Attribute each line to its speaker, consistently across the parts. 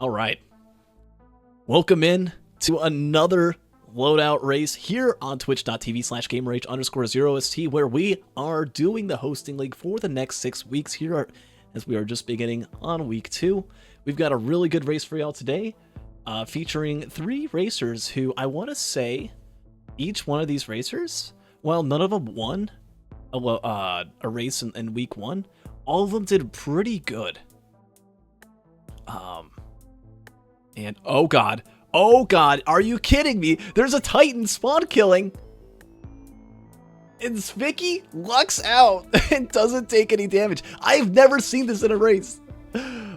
Speaker 1: All right. Welcome in to another loadout race here on twitch.tv/gamerh_0st, where we are doing the hosting league for the next 6 weeks here as we are just beginning on week 2. We've got a really good race for y'all today, featuring 3 racers who I want to say each one of these racers, while none of them won a race in week 1, all of them did pretty good. And oh god, are you kidding me? There's a Titan spawn killing, and Vicky lucks out and doesn't take any damage. I've never seen this in a race.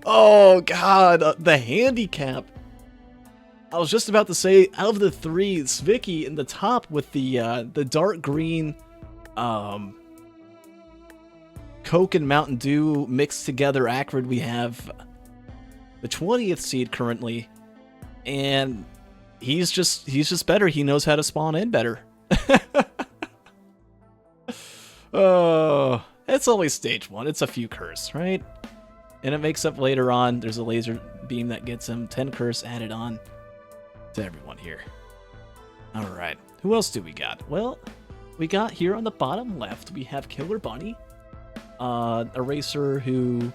Speaker 1: Oh god, the handicap. I was just about to say, out of the 3, Vicky in the top with the dark green Coke and Mountain Dew mixed together acrid. We have the 20th seed currently, and he's just better. He knows how to spawn in better. Oh, it's only stage 1. It's a few curse, right? And it makes up later on. There's a laser beam that gets him 10 curse added on to everyone here. All right, who else do we got? Well, we got here on the bottom left, we have Killer Bunny, a racer who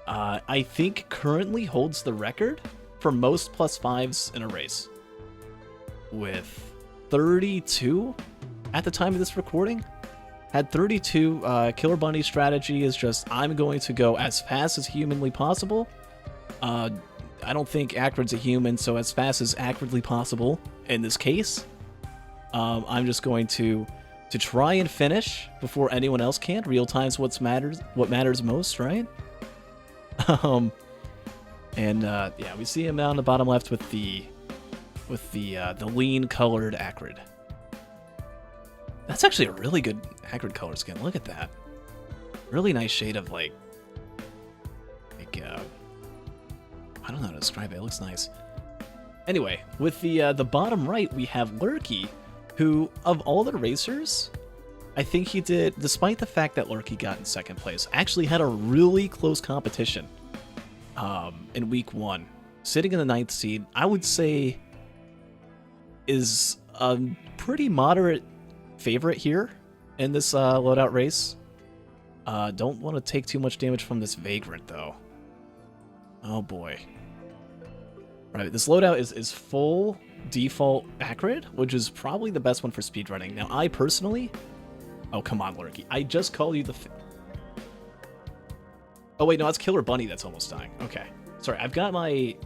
Speaker 1: I think currently holds the record for most +5s in a race, with 32 at the time of this recording. Had 32. Killer Bunny's strategy is just, I'm going to go as fast as humanly possible. I don't think Acrid's a human, so as fast as acridly possible in this case. I'm just going to try and finish before anyone else can. Real time's what matters most, right? Yeah, we see him down the bottom left with the lean colored acrid. That's actually a really good acrid color skin. Look at that. Really nice shade of like I don't know how to describe it. It looks nice. Anyway, with the bottom right, we have Lurky, who, of all the racers, I think he did, despite the fact that Lurky got in 2nd place, actually had a really close competition in week 1. Sitting in the 9th seed, I would say is a pretty moderate favorite here in this loadout race. Don't want to take too much damage from this Vagrant, though. Oh boy. Right, this loadout is full default acrid, which is probably the best one for speedrunning. Now, I personally... Oh, come on, Lurky. I just called you the... Oh, wait, no, that's Killer Bunny that's almost dying. Okay. Sorry, I've got my...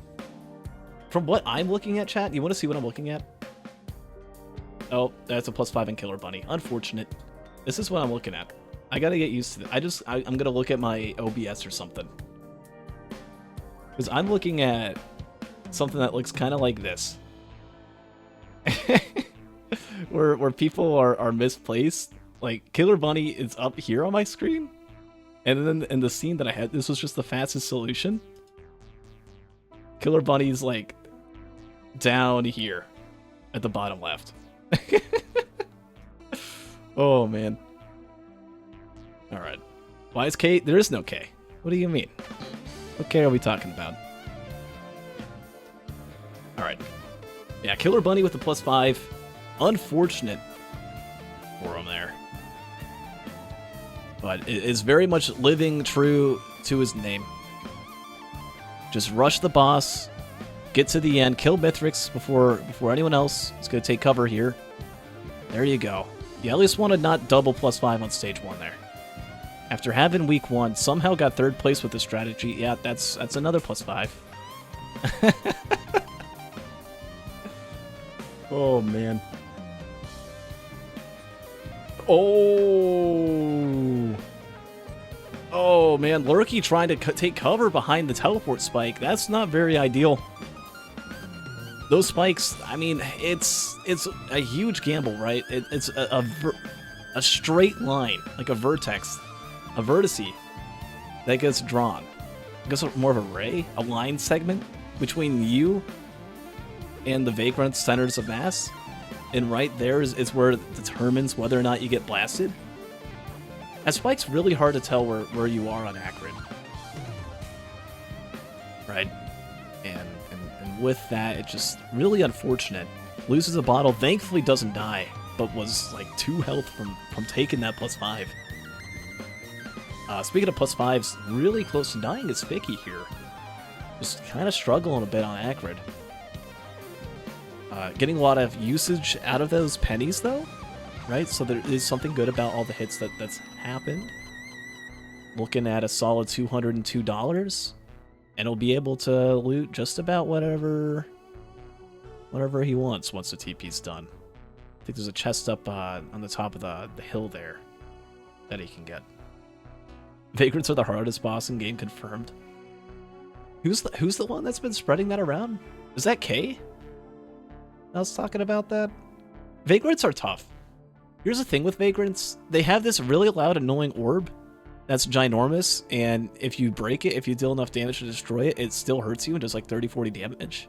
Speaker 1: From what I'm looking at, chat, you want to see what I'm looking at? Oh, that's a +5 in Killer Bunny. Unfortunate. This is what I'm looking at. I gotta get used to it. I'm gonna look at my OBS or something. Because I'm looking at something that looks kind of like this. where people are misplaced. Like, Killer Bunny is up here on my screen, and then in the scene that I had, this was just the fastest solution. Killer Bunny's like down here at the bottom left. Oh man. Alright. Why is K? There is no K. What do you mean? What K are we talking about? Alright. Yeah, Killer Bunny with the +5. Unfortunate for him there. But it is very much living true to his name. Just rush the boss, get to the end, kill Mithrix before anyone else is going to take cover here. There you go. You at least want to not double +5 on stage 1 there. After having week 1, somehow got 3rd place with the strategy. Yeah, that's another +5. Oh, man. Oh, man. Lurky trying to take cover behind the teleport spike. That's not very ideal. Those spikes, I mean, it's a huge gamble, right? It's a straight line, like a vertex, a vertice that gets drawn. I guess more of a ray, a line segment between you and the Vagrant centers of mass. And right there is where it determines whether or not you get blasted. That spike's really hard to tell where you are on Acrid. Right? And with that, it's just really unfortunate. Loses a bottle, thankfully doesn't die, but was like 2 health from taking that +5. Speaking of +5s, really close to dying is Vicky here. Just kind of struggling a bit on Acrid. Getting a lot of usage out of those pennies though, right? So there is something good about all the hits that's happened. Looking at a solid $202, and he'll be able to loot just about whatever he wants once the TP's done. I think there's a chest up on the top of the hill there that he can get. Vagrants are the hardest boss in game, confirmed. Who's the one that's been spreading that around? Is that Kay? I was talking about that. Vagrants are tough. Here's the thing with Vagrants. They have this really loud, annoying orb that's ginormous, and if you break it, if you deal enough damage to destroy it, it still hurts you and does like 30-40 damage.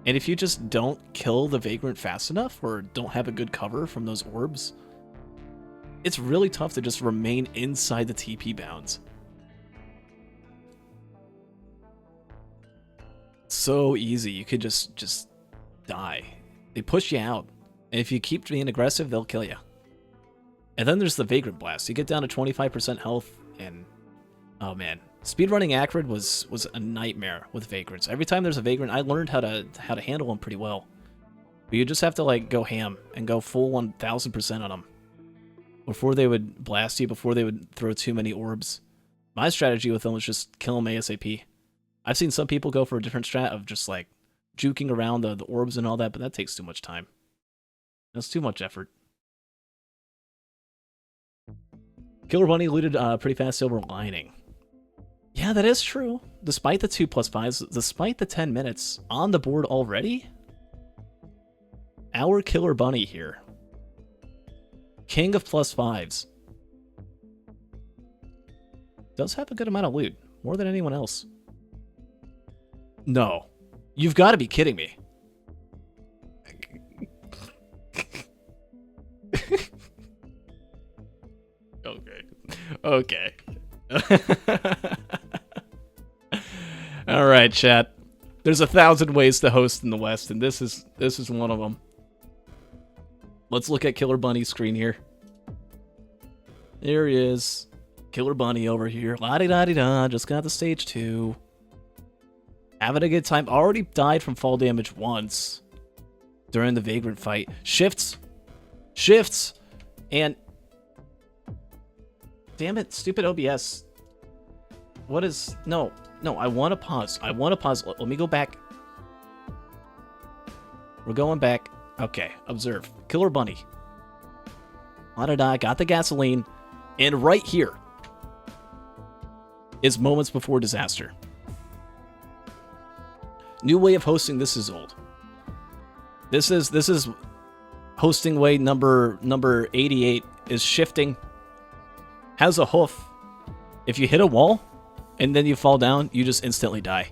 Speaker 1: And if you just don't kill the Vagrant fast enough, or don't have a good cover from those orbs, it's really tough to just remain inside the TP bounds. So easy, you could just die. They push you out, and if you keep being aggressive, they'll kill you. And then there's the Vagrant Blast. You get down to 25% health, and oh man, speedrunning Acrid was a nightmare with Vagrants. Every time there's a Vagrant, I learned how to handle them pretty well. But you just have to like go ham and go full 1000% on them before they would blast you, before they would throw too many orbs. My strategy with them was just kill them ASAP. I've seen some people go for a different strat of just like juking around the orbs and all that, but that takes too much time. That's too much effort. Killer Bunny looted pretty fast Silver Lining. Yeah, that is true. Despite the 2 +5s, despite the 10 minutes on the board already, our Killer Bunny here, king of +5s, does have a good amount of loot, more than anyone else. No, you've got to be kidding me. Okay. All right, chat. There's 1,000 ways to host in the West, and this is one of them. Let's look at Killer Bunny's screen here. There he is. Killer Bunny over here. La-di-da-di-da. Just got the stage 2. Having a good time. Already died from fall damage once during the Vagrant fight. Shifts. And damn it, stupid OBS. What is... No, I want to pause. Let me go back. We're going back. Okay, observe. Killer Bunny. La-da-da, got the gasoline. And right here is moments before disaster. New way of hosting, this is old. This is hosting way number 88 is shifting. Has a hoof. If you hit a wall and then you fall down, you just instantly die.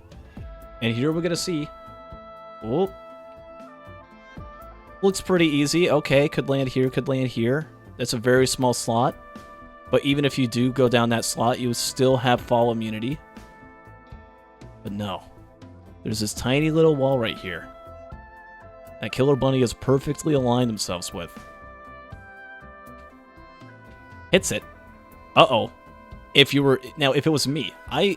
Speaker 1: And here we're gonna see. Oh, looks pretty easy. Okay, could land here, could land here. That's a very small slot. But even if you do go down that slot, you still have fall immunity. But no. There's this tiny little wall right here that Killer Bunny has perfectly aligned themselves with. Hits it. Uh-oh. If it was me, I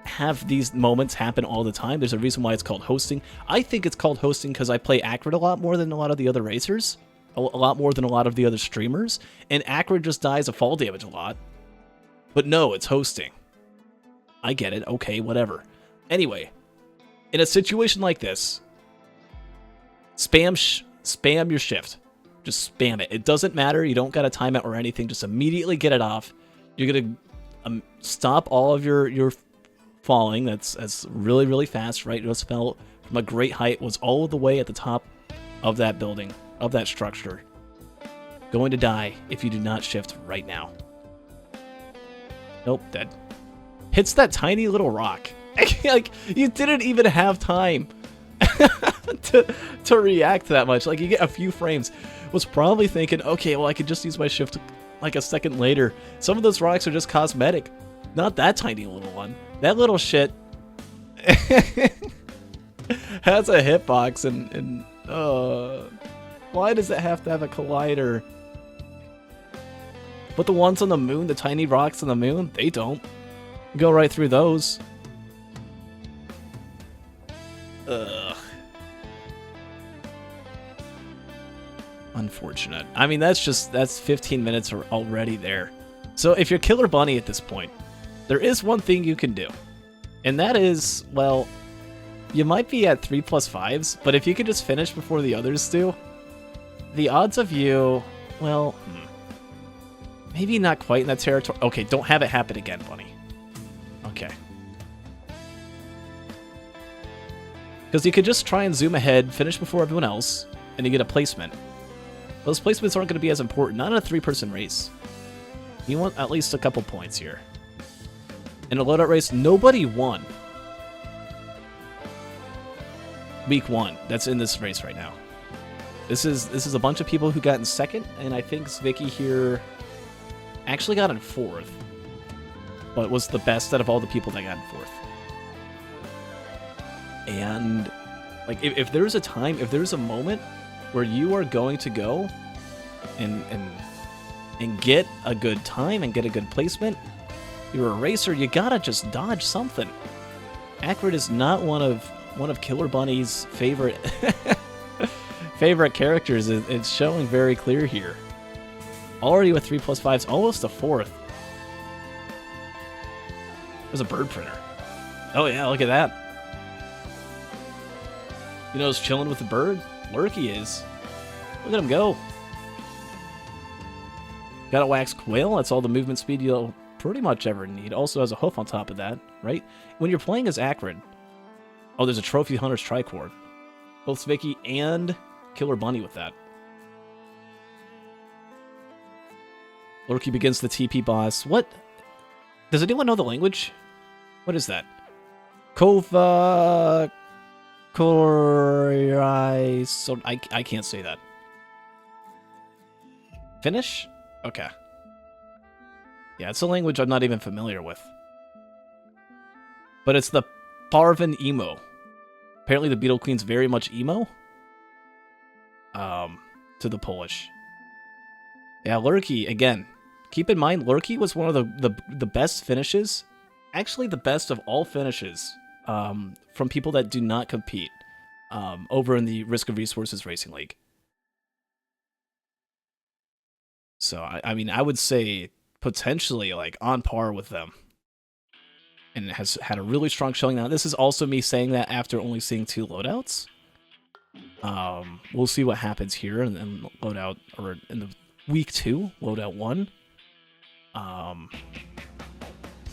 Speaker 1: have these moments happen all the time. There's a reason why it's called hosting. I think it's called hosting because I play Acrid a lot more than a lot of the other racers. A lot more than a lot of the other streamers. And Acrid just dies of fall damage a lot. But no, it's hosting. I get it. Okay, whatever. Anyway, in a situation like this, spam your shift. Just spam it. It doesn't matter. You don't got to time it or anything. Just immediately get it off. You're going to stop all of your falling. That's really, really fast, right? You just fell from a great height. Was all the way at the top of that building, of that structure. Going to die if you do not shift right now. Nope, dead. Hits that tiny little rock. Like, you didn't even have time to react that much. Like, you get a few frames. Was probably thinking, okay, well, I could just use my shift like a second later. Some of those rocks are just cosmetic. Not that tiny little one. That little shit, Has a hitbox and why does it have to have a collider? But the ones on the moon, the tiny rocks on the moon, they don't. You go right through those. Ugh. Unfortunate. I mean, that's 15 minutes already there. So if you're Killer Bunny at this point, there is one thing you can do. And that is, well, you might be at 3+5s, but if you could just finish before the others do, the odds of you, well, maybe not quite in that territory. Okay, don't have it happen again, Bunny. Okay. Because you could just try and zoom ahead, finish before everyone else, and you get a placement. Those placements aren't going to be as important, not in a 3-person race. You want at least a couple points here. In a loadout race, nobody won week 1 that's in this race right now. This is a bunch of people who got in 2nd, and I think Vicky here actually got in 4th, but was the best out of all the people that got in 4th. And like, if there's a time, if there's a moment where you are going to go and get a good time and get a good placement, you're a racer, you gotta just dodge something. Acrid is not one of Killer Bunny's favorite favorite characters. It's showing very clear here. Already with 3+5s, almost a 4th. There's a bird printer. Oh yeah, look at that. You know who's chilling with the bird? Lurky is. Look at him go. Got a wax quail. That's all the movement speed you'll pretty much ever need. Also has a hoof on top of that, right? When you're playing as Acrid. Oh, there's a Trophy Hunter's tricord. Both Vicky and Killer Bunny with that. Lurky begins the TP boss. What? Does anyone know the language? What is that? Kova... Korai... So I can't say that. Finnish? Okay. Yeah, it's a language I'm not even familiar with. But it's the Parvin emo. Apparently the Beetle Queen's very much emo. To the Polish. Yeah, Lurky, again. Keep in mind, Lurky was one of the best finishes. Actually, the best of all finishes. From people that do not compete. Over in the Risk of Resources Racing League. So, I mean, I would say potentially like on par with them. And it has had a really strong showing now. This is also me saying that after only seeing 2 loadouts. We'll see what happens here in loadout, or in the week 2, loadout 1.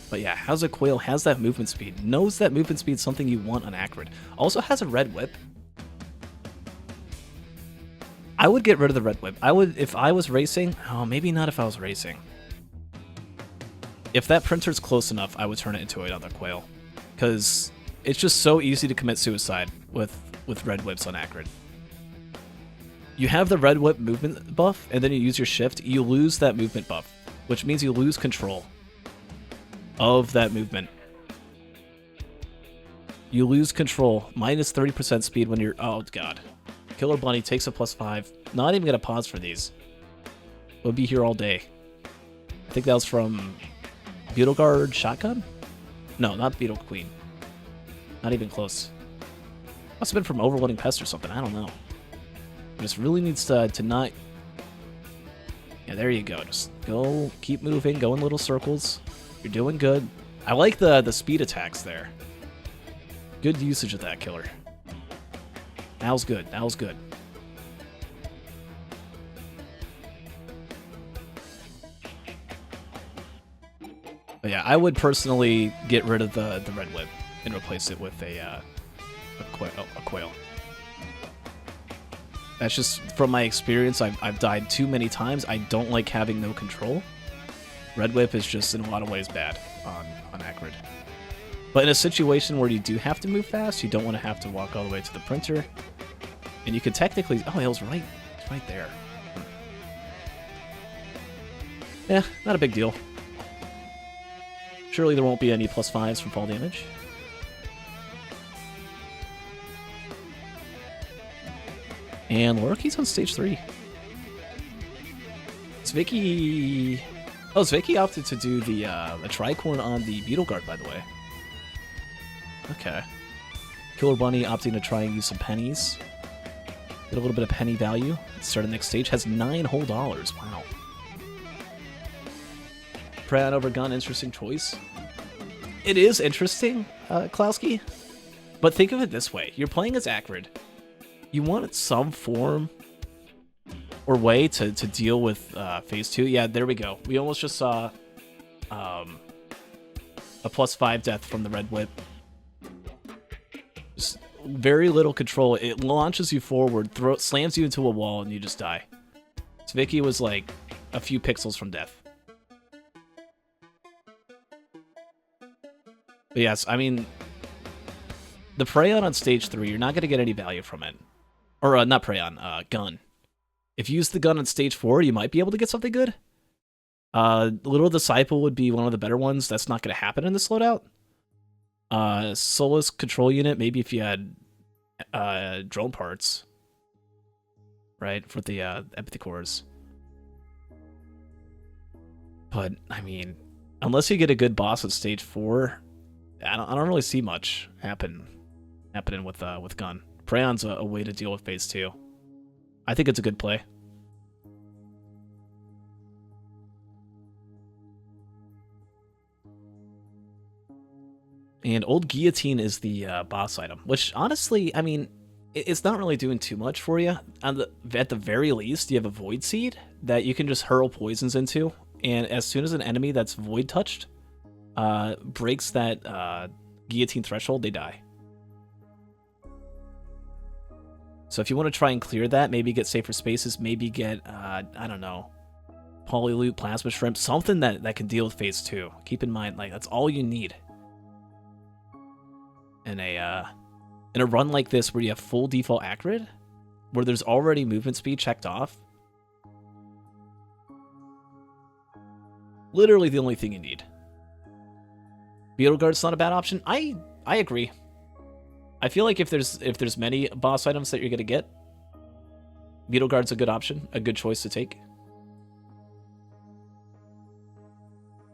Speaker 1: But yeah, How's a Quail has that movement speed. Knows that movement speed is something you want on Acrid. Also has a red whip. I would get rid of the red whip. I would, if I was racing. Oh, maybe not if I was racing. If that printer's close enough, I would turn it into another Quail. Because it's just so easy to commit suicide with red whips on Acrid. You have the red whip movement buff, and then you use your shift, you lose that movement buff. Which means you lose control of that movement. You lose control. Minus 30% speed when you're... Oh, God. Killer Bunny takes a +5. Not even going to pause for these. We'll be here all day. I think that was from Beetleguard Shotgun? No, not Beetle Queen. Not even close. Must have been from Overloading Pest or something. I don't know. Just really needs to not... Yeah, there you go. Just go, keep moving, go in little circles. You're doing good. I like the speed attacks there. Good usage of that, Killer. Now's good. Now's good. But yeah, I would personally get rid of the red whip and replace it with a quail. That's just from my experience. I've died too many times. I don't like having no control. Red whip is just in a lot of ways bad on Acrid. But in a situation where you do have to move fast, you don't want to have to walk all the way to the printer. And you could technically... Oh, it was right. It's right there. Yeah, not a big deal. Surely there won't be any +5s from fall damage. And Lorky's on stage 3. Zvicky... Oh, Zvicky opted to do the tricorn on the Beetle Guard, by the way. Okay. Killer Bunny opting to try and use some pennies. Get a little bit of penny value. Start the next stage. Has $9 whole. Wow. Prayon over Gun, interesting choice. It is interesting, Klowski. But think of it this way. You're playing as Acrid. You want some form or way to deal with phase 2. Yeah, there we go. We almost just saw a +5 death from the Red Whip. Just very little control. It launches you forward, slams you into a wall, and you just die. So Vicky was like a few pixels from death. But yes, I mean, the Prayon on stage 3, you're not going to get any value from it. Or not Prayon, Gun. If you use the gun on stage 4, you might be able to get something good. Little Disciple would be one of the better ones. That's not going to happen in this loadout. Solace Control Unit, maybe if you had drone parts. Right, for the empathy cores. But, I mean, unless you get a good boss at stage 4, I don't really see much happening with Gun. Prayon's a way to deal with phase 2. I think it's a good play. And Old Guillotine is the boss item, which honestly, I mean, it's not really doing too much for you. At the very least, you have a Void Seed that you can just hurl poisons into, and as soon as an enemy that's Void touched breaks that Guillotine threshold, they die. So if you want to try and clear that, maybe get safer spaces, maybe get, I don't know, Polyloot, Plasma Shrimp, something that can deal with phase 2. Keep in mind, like, that's all you need. In a run like this where you have full default Acrid, where there's already movement speed checked off, literally the only thing you need. Beetle Guard's not a bad option. I agree. I feel like if there's many boss items that you're gonna get, Beetle Guard's a good option, a good choice to take.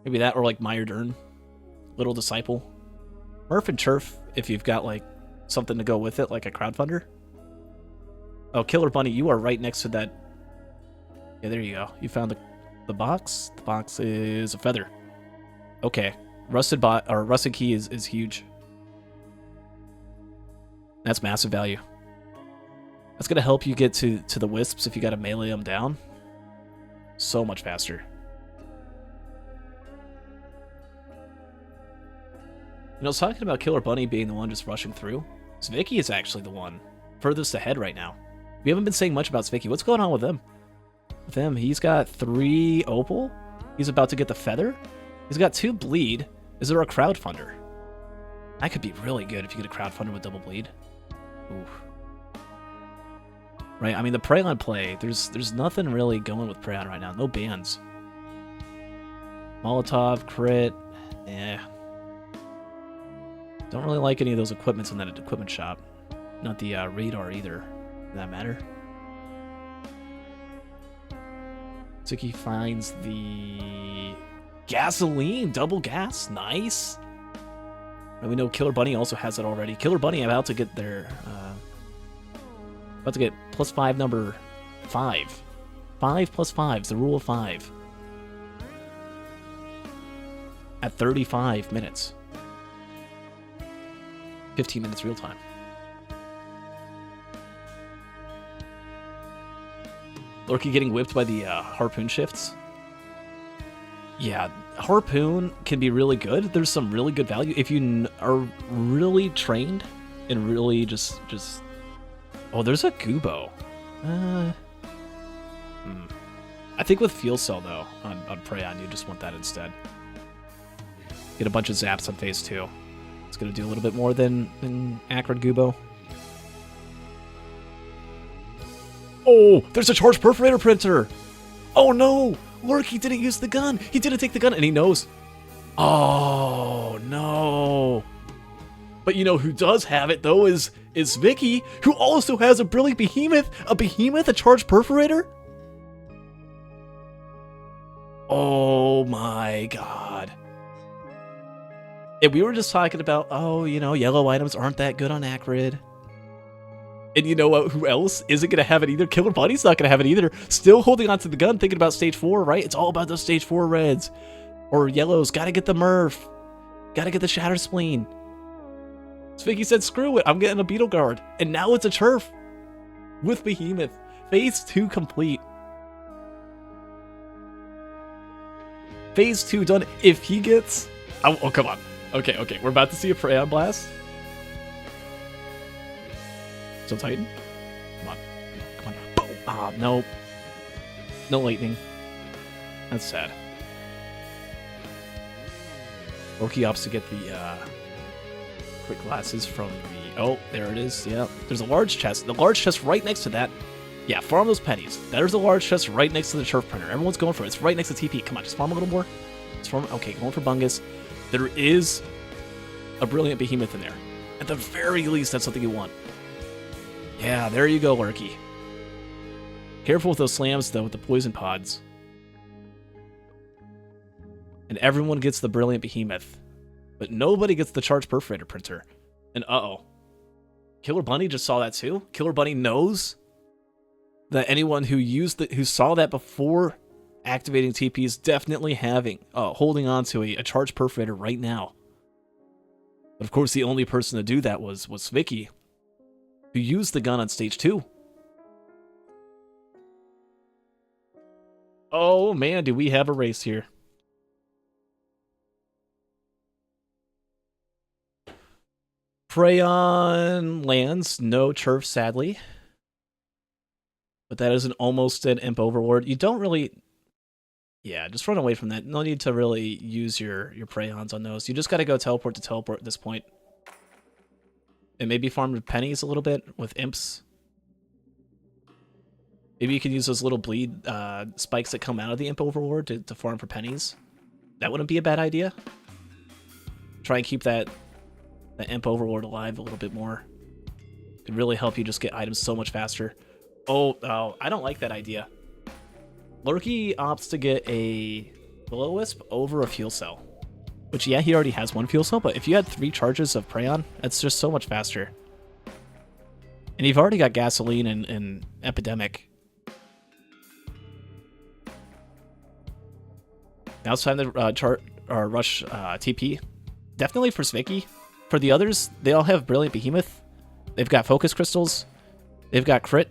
Speaker 1: Maybe that, or like Meyer Dern, Little Disciple, Murph and Turf if you've got like something to go with it, like a crowdfunder. Oh, Killer Bunny, you are right next to that. Yeah, there you go. You found the box. The box is a feather. Okay, Rusted Key is huge. That's massive value. That's gonna help you get to the wisps if you gotta melee them down. So much faster. You know, I was talking about Killer Bunny being the one just rushing through. Zvicky is actually the one furthest ahead right now. We haven't been saying much about Zvicky. What's going on with him? With him, he's got 3 opal. He's about to get the feather. He's got 2 bleed. Is there a crowdfunder? That could be really good if you get a crowdfunder with double bleed. Oof. Right, I mean, the Prayon play, there's nothing really going with Prayon right now. No bans. Molotov, crit, don't really like any of those equipments in that equipment shop. Not the radar either, for that matter. Tsuki finds the gasoline, double gas, nice. And we know Killer Bunny also has it already. Killer Bunny about to get their, about to get +5 number 5. 5 + 5 is the rule of 5. At 35 minutes. 15 minutes real time. Lorky getting whipped by the harpoon shifts. Yeah, harpoon can be really good. There's some really good value if you are really trained and really just. Oh, there's a Gubo. I think with Fuel Cell though on Prayon, you just want that instead. Get a bunch of zaps on phase 2. It's gonna do a little bit more than Acrid Gubo. Oh, there's a charged perforator printer. Oh no, Lurky didn't use the gun. He didn't take the gun, and he knows. Oh no. But you know who does have it, though, is Vicky, who also has a Brilliant Behemoth, a Charged Perforator? Oh my god. And we were just talking about, oh, you know, yellow items aren't that good on Acrid. And you know what? Who else isn't going to have it either? Killer Bunny's not going to have it either. Still holding onto the gun, thinking about stage 4, right? It's all about those stage 4 reds. Or yellows. Got to get the Murph. Got to get the Shatter Spleen. So Vicky said, screw it. I'm getting a Beetle Guard. And now it's a Turf. With Behemoth. Phase 2 complete. Phase 2 done. If he gets... Oh, come on. Okay. We're about to see a Prayon Blast. So Titan. Come on. Boom. Ah, no. No lightning. That's sad. Loki opts to get the quick glasses from the... Oh, there it is. Yeah. There's a large chest. The large chest right next to that. Yeah, farm those pennies. There's a large chest right next to the turf printer. Everyone's going for it. It's right next to TP. Come on, just farm a little more. Just farm. Okay, going for Bungus. There is a Brilliant Behemoth in there. At the very least, that's something you want. Yeah, there you go, Lurky. Careful with those slams, though, with the poison pods. And everyone gets the Brilliant Behemoth. But nobody gets the Charged Perforator printer. And uh-oh. Killer Bunny just saw that too? Killer Bunny knows that anyone who saw that before activating TP is definitely holding on to a Charged Perforator right now. But of course, the only person to do that was Vicky, who used the gun on stage 2. Oh man, do we have a race here. Prayon lands, no turf, sadly. But that is almost an Imp Overlord. You don't really... Yeah, just run away from that. No need to really use your Prayons on those. You just got to go teleport to teleport at this point. And maybe farm pennies a little bit with Imps. Maybe you could use those little bleed spikes that come out of the Imp Overlord to farm for pennies. That wouldn't be a bad idea. Try and keep that Imp Overlord alive a little bit more. Could really help you just get items so much faster. Oh, I don't like that idea. Lurky opts to get a Will-O-Wisp over a Fuel Cell. Which, yeah, he already has one Fuel Cell, but if you had 3 charges of Prayon, that's just so much faster. And you've already got Gasoline and Epidemic. Now it's time to rush TP. Definitely for Svicky. For the others, they all have Brilliant Behemoth. They've got Focus Crystals. They've got Crit.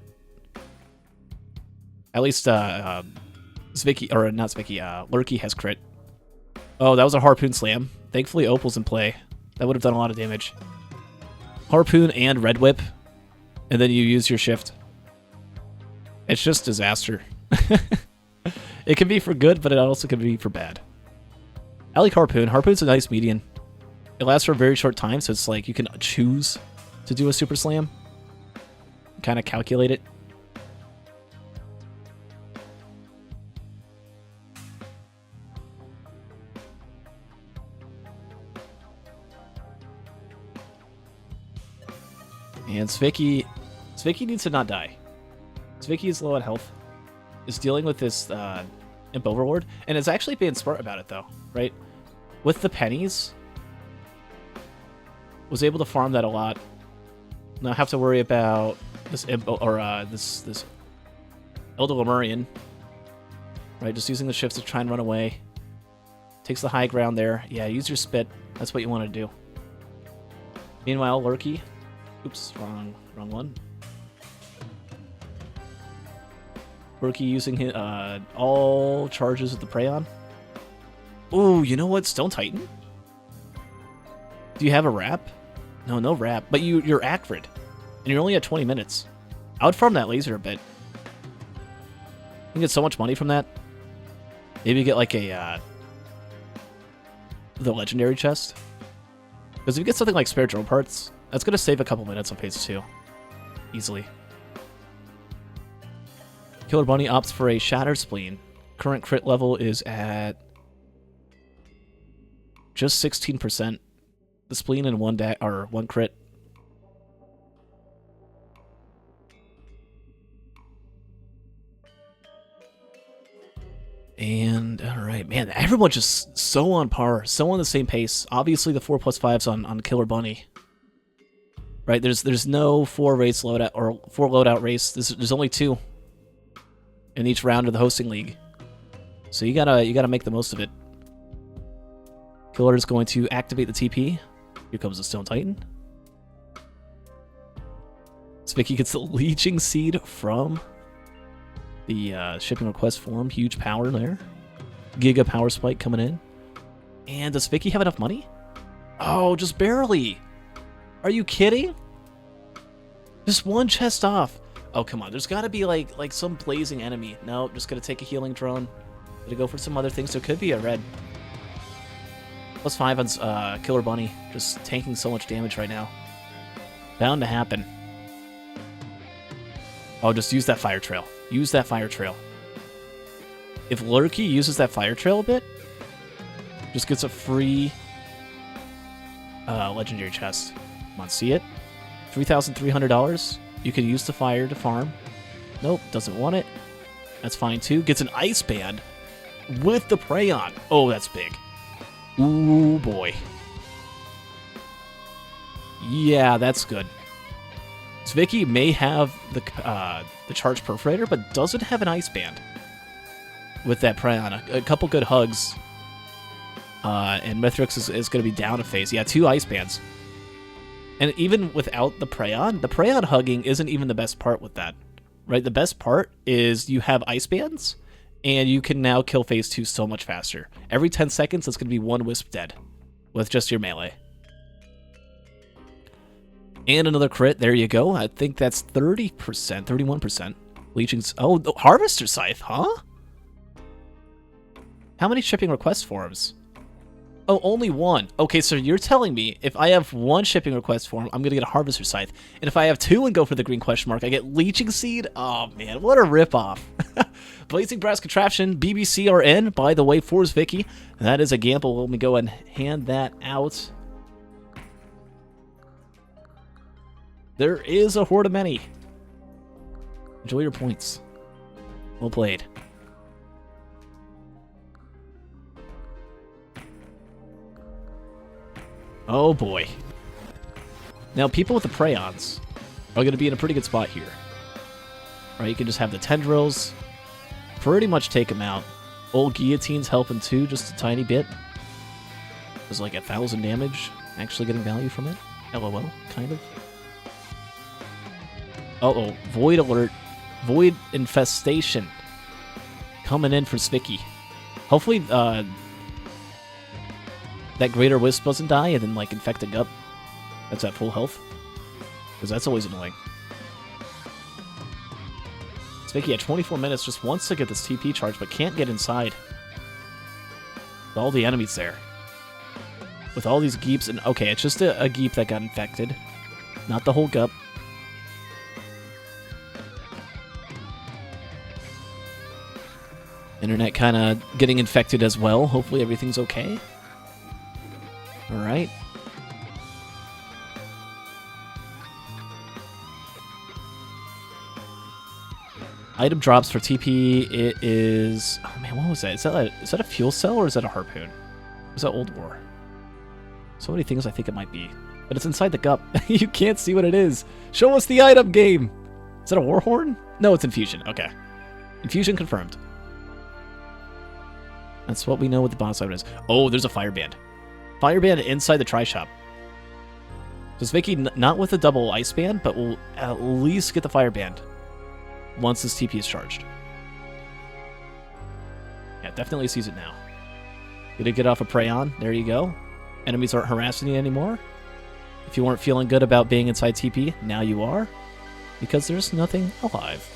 Speaker 1: At least Svicky, or not Svicky, Lurky has Crit. Oh, that was a Harpoon Slam. Thankfully, Opal's in play. That would have done a lot of damage. Harpoon and Red Whip. And then you use your Shift. It's just disaster. It can be for good, but it also can be for bad. I like Harpoon. Harpoon's a nice median. It lasts for a very short time, so it's like you can choose to do a Super Slam. Kind of calculate it. And Svicky needs to not die. Svicky is low on health. Is dealing with this Imp Overlord, and is actually being smart about it though, right? With the pennies, was able to farm that a lot. Not have to worry about this Imp or this Elder Lemurian, right? Just using the shifts to try and run away. Takes the high ground there. Yeah, use your spit. That's what you want to do. Meanwhile, Lurky. Oops, wrong one. Lurky using his, all charges with the Prayon. Ooh, you know what? Stone Titan? Do you have a wrap? No wrap. But you're Acrid. And you're only at 20 minutes. I would farm that laser a bit. You can get so much money from that. Maybe get like the legendary chest. Because if you get something like spare drone parts, that's going to save a couple minutes on phase 2. Easily. Killer Bunny opts for a Shatter Spleen. Current crit level is at just 16%. the spleen and one crit. And all right, man, everyone's just so on par, so on the same pace. Obviously, the 4+5s on Killer Bunny. Right, there's no 4 loadout race. There's only 2 in each round of the hosting league. So you gotta make the most of it. Killer is going to activate the TP. Here comes the Stone Titan. Spicky gets the Leeching Seed from the shipping request form. Huge power there. Giga power spike coming in. And does Vicky have enough money? Oh, just barely. Are you kidding? Just one chest off. Oh, come on. There's got to be like some blazing enemy. No, just going to take a healing drone. Going to go for some other things. There could be a red. +5 on Killer Bunny. Just tanking so much damage right now. Bound to happen. Oh, just use that fire trail. Use that fire trail. If Lurky uses that fire trail a bit, just gets a free legendary chest. Come on, see it? $3,300. You can use the fire to farm. Nope, doesn't want it. That's fine too. Gets an ice band with the prey on. Oh, that's big. Ooh, boy. Yeah, that's good. Zvicky may have the charge perforator, but doesn't have an ice band with that prey on. A couple good hugs. And Mithrix is going to be down a phase. Yeah, 2 ice bands. And even without the prey on hugging isn't even the best part with that. Right? The best part is you have ice bands, and you can now kill phase 2 so much faster. Every 10 seconds, it's going to be 1 wisp dead with just your melee. And another crit. There you go. I think that's 30%, 31%. Leeching's... Oh, the Harvester Scythe, huh? How many shipping request forms? Oh, only 1. Okay, so you're telling me if I have 1 shipping request form, I'm going to get a Harvester Scythe. And if I have 2 and go for the green question mark, I get Leeching Seed? Oh, man, what a ripoff. Blazing Brass Contraption, BBCRN, by the way, for Vicky. That is a gamble. Let me go and hand that out. There is a horde of many. Enjoy your points. Well played. Oh boy. Now, people with the Preyons are going to be in a pretty good spot here. Right, you can just have the Tendrils. Pretty much take them out. Old Guillotine's helping too, just a tiny bit. There's like 1,000 damage. Actually getting value from it. LOL, kind of. Uh-oh, Void Alert. Void Infestation. Coming in for Zvicky. Hopefully, that Greater Wisp doesn't die and then, like, infect a Gup. That's at full health. Because that's always annoying. Zvicky at 24 minutes just wants to get this TP charge, but can't get inside. With all the enemies there. With all these Geeps and... Okay, it's just a Geep that got infected. Not the whole Gup. Internet kind of getting infected as well. Hopefully everything's okay. Alright. Item drops for TP. It is... Oh man, what was that? Is that a fuel cell or is that a harpoon? Is that Old War? So many things I think it might be. But it's inside the Gup. You can't see what it is. Show us the item, game! Is that a Warhorn? No, it's Infusion. Okay. Infusion confirmed. That's what we know what the boss item is. Oh, there's a Fireband. Fireband inside the Tri-Shop. So Vicky, not with a double Ice Band, but will at least get the Fireband once this TP is charged. Yeah, definitely sees it now. Gonna get off a Prey on. There you go. Enemies aren't harassing you anymore. If you weren't feeling good about being inside TP, now you are. Because there's nothing alive.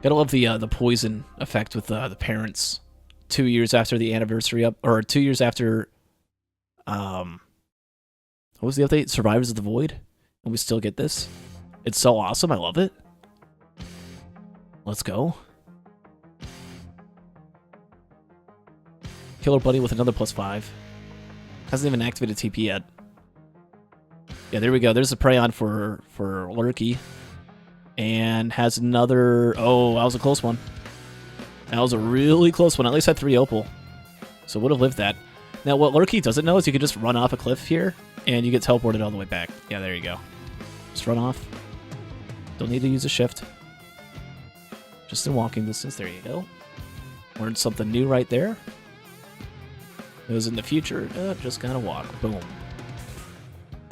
Speaker 1: Gotta love the poison effect with the parents. 2 years after the anniversary or 2 years after, what was the update? Survivors of the Void, and we still get this. It's so awesome. I love it. Let's go. Killer Buddy with another +5. Hasn't even activated TP yet. Yeah, there we go. There's a prey on for Lurky. And has another... Oh, that was a close one. That was a really close one. At least had 3 Opal. So would have lived that. Now, what Lurky doesn't know is you can just run off a cliff here, and you get teleported all the way back. Yeah, there you go. Just run off. Don't need to use a shift. Just in walking distance. There you go. Learned something new right there. Those in the future, just gotta walk. Boom.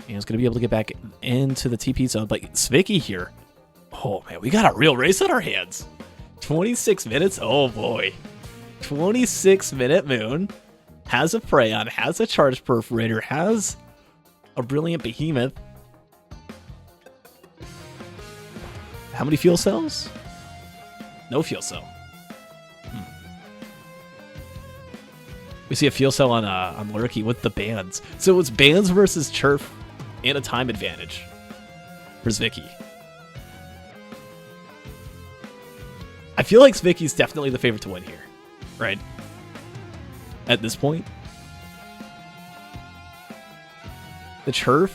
Speaker 1: And it's gonna be able to get back into the TP zone. But Svicky here. Oh, man, we got a real race on our hands. 26 minutes? Oh, boy. 26-minute Moon. Has a Freon, has a Charge Perforator, has a Brilliant Behemoth. How many fuel cells? No fuel cell. We see a fuel cell on Lurky with the bands. So it's bands versus Churf and a time advantage for Zvicky. I feel like Zvicky's definitely the favorite to win here, right? At this point. The Churf,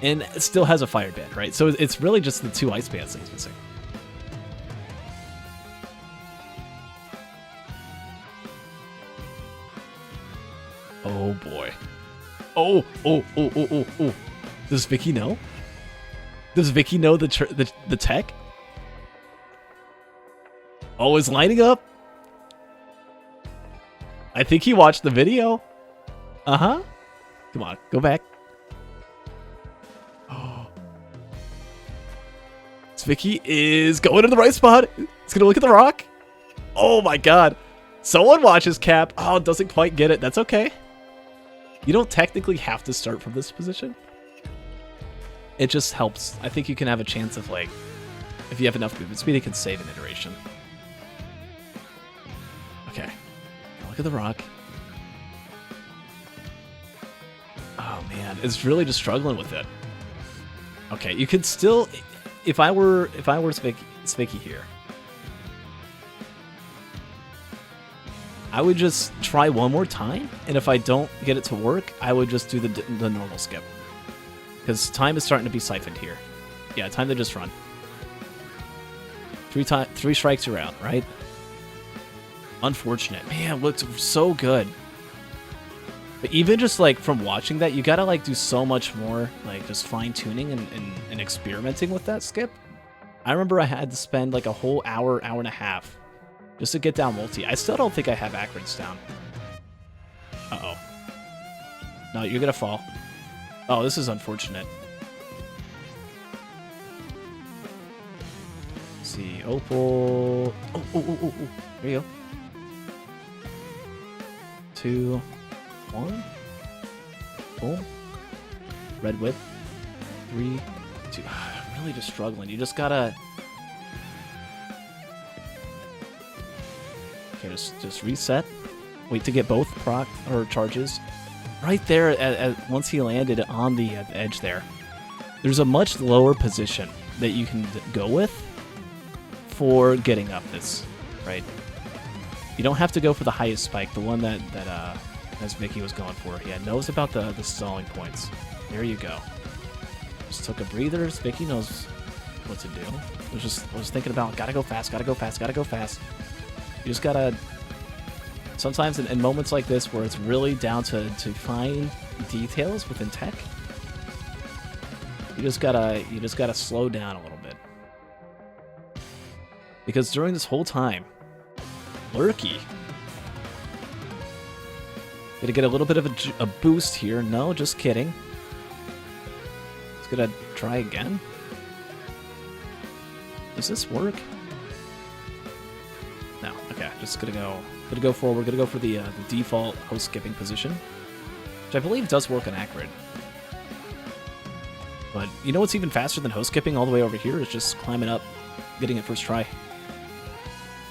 Speaker 1: and it still has a fire band, right? So it's really just the 2 ice bands that he's missing. Oh boy. Oh. Does Vicky know? Does Vicky know the tech? Oh, is lining up? I think he watched the video. Uh-huh. Come on, go back. Oh. Vicky is going to the right spot. He's gonna look at the rock. Oh my god. Someone watches Cap. Oh, doesn't quite get it. That's okay. You don't technically have to start from this position. It just helps. I think you can have a chance of, like, if you have enough movement speed, it can save an iteration. Okay. Look at the rock. Oh man, it's really just struggling with it. Okay, you could still, if I were Spiky here, I would just try one more time, and if I don't get it to work, I would just do the normal skip. Because time is starting to be siphoned here. Yeah, time to just run. 3 strikes you're out, right? Unfortunate. Man, looks so good. But even just like from watching that, you gotta like do so much more, like just fine-tuning and experimenting with that skip. I remember I had to spend like a whole hour and a half just to get down multi. I still don't think I have Acrid's down. Uh-oh. No, you're gonna fall. Oh, this is unfortunate. Let's see, Opal. Oh. There you go. 2, 1. Boom. Red whip. 3, 2. I'm really just struggling. You just gotta. Okay, just reset. Wait to get both proc or charges. Right there, once he landed on the edge there, there's a much lower position that you can go with for getting up this, right? You don't have to go for the highest spike, the one that as Vicky was going for. He knows about the stalling points. There you go. Just took a breather. Vicky knows what to do. I was thinking about gotta go fast. You just gotta. Sometimes in moments like this where it's really down to fine details within tech, you just gotta slow down a little bit. Because during this whole time, Lurky gonna get a little bit of a boost here. No, just kidding. He's gonna try again. Does this work? No. Okay, just gonna go forward. Gonna go for the default host skipping position, which I believe does work on Acrid. But you know what's even faster than host skipping all the way over here is just climbing up, getting it first try.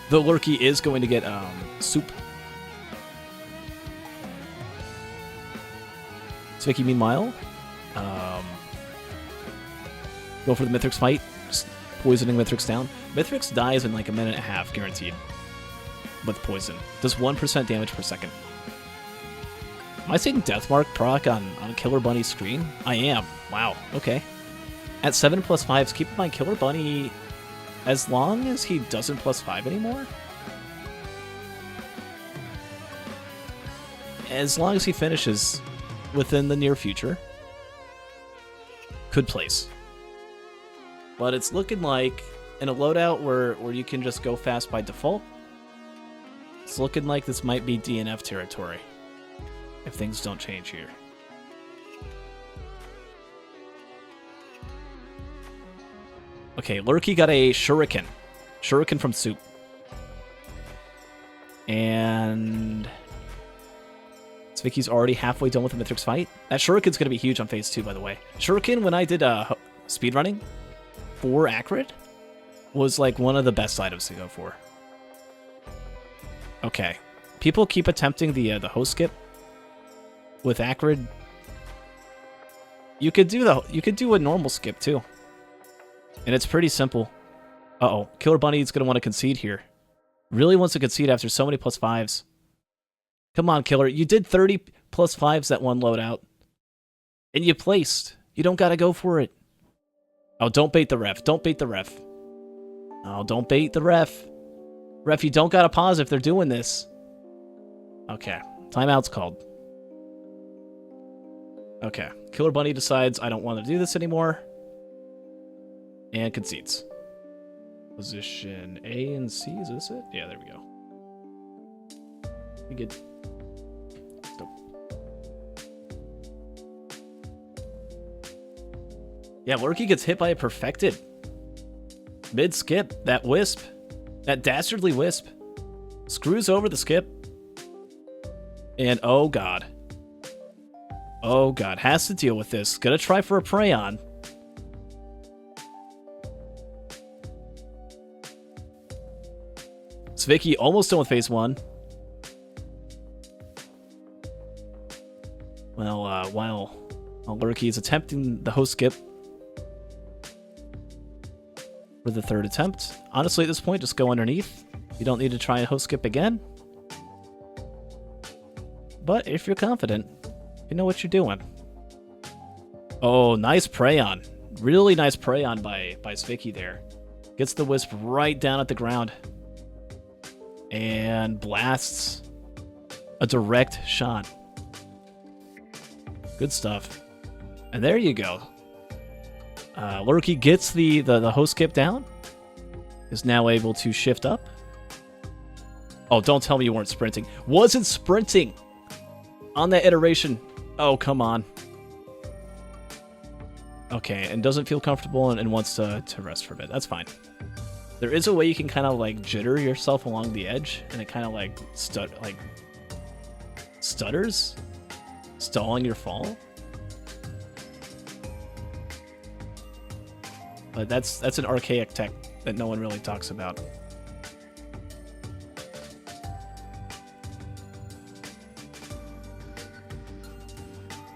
Speaker 1: Though Lurky is going to get soup. Vicky, meanwhile, go for the Mithrix fight, just poisoning Mithrix down. Mithrix dies in like a minute and a half, guaranteed. with poison. Does 1% damage per second. Am I seeing Deathmark proc on Killer Bunny's screen? I am. Wow, okay. At 7+5s, keep in mind Killer Bunny, as long as he doesn't +5 anymore, as long as he finishes within the near future, could place. But it's looking like in a loadout where you can just go fast by default, it's looking like this might be DNF territory if things don't change here. Okay, Lurky got a Shuriken. Shuriken from Soup. And Vicky's already halfway done with the Mithrix fight. That Shuriken's going to be huge on phase 2, by the way. Shuriken, when I did speedrunning for Acrid, was like one of the best items to go for. Okay. People keep attempting the host skip with Acrid. You could do a normal skip too. And it's pretty simple. Uh-oh. Killer Bunny is going to want to concede here. Really wants to concede after so many +5s. Come on, Killer. You did 30 +5s that one loadout. And you placed. You don't got to go for it. Oh, don't bait the ref. Don't bait the ref. Oh, don't bait the ref. Ref, you don't got to pause if they're doing this. Okay. Timeout's called. Okay. Killer Bunny decides, I don't want to do this anymore. And concedes. Position A and C, is this it? Yeah, there we go. We get... Yeah, Lurky gets hit by a Perfected. Mid-skip, that Wisp. That dastardly Wisp. Screws over the skip. And oh god. Oh god, has to deal with this. Gonna try for a Prey on. Vicky almost done with phase 1. Well, while Lurky is attempting the host skip for the 3rd attempt. Honestly, at this point, just go underneath. You don't need to try and host skip again. But if you're confident, you know what you're doing. Oh, nice Prey on. Really nice Prey on by Zvicky there. Gets the Wisp right down at the ground. And blasts a direct shot. Good stuff. And there you go. Lurky gets the host skip down. Is now able to shift up. Oh, don't tell me you weren't sprinting. Wasn't sprinting on that iteration. Oh, come on. Okay, and doesn't feel comfortable and wants to rest for a bit. That's fine. There is a way you can kind of like jitter yourself along the edge, and it kind of like stutters, stalling your fall. But that's an archaic tech that no one really talks about.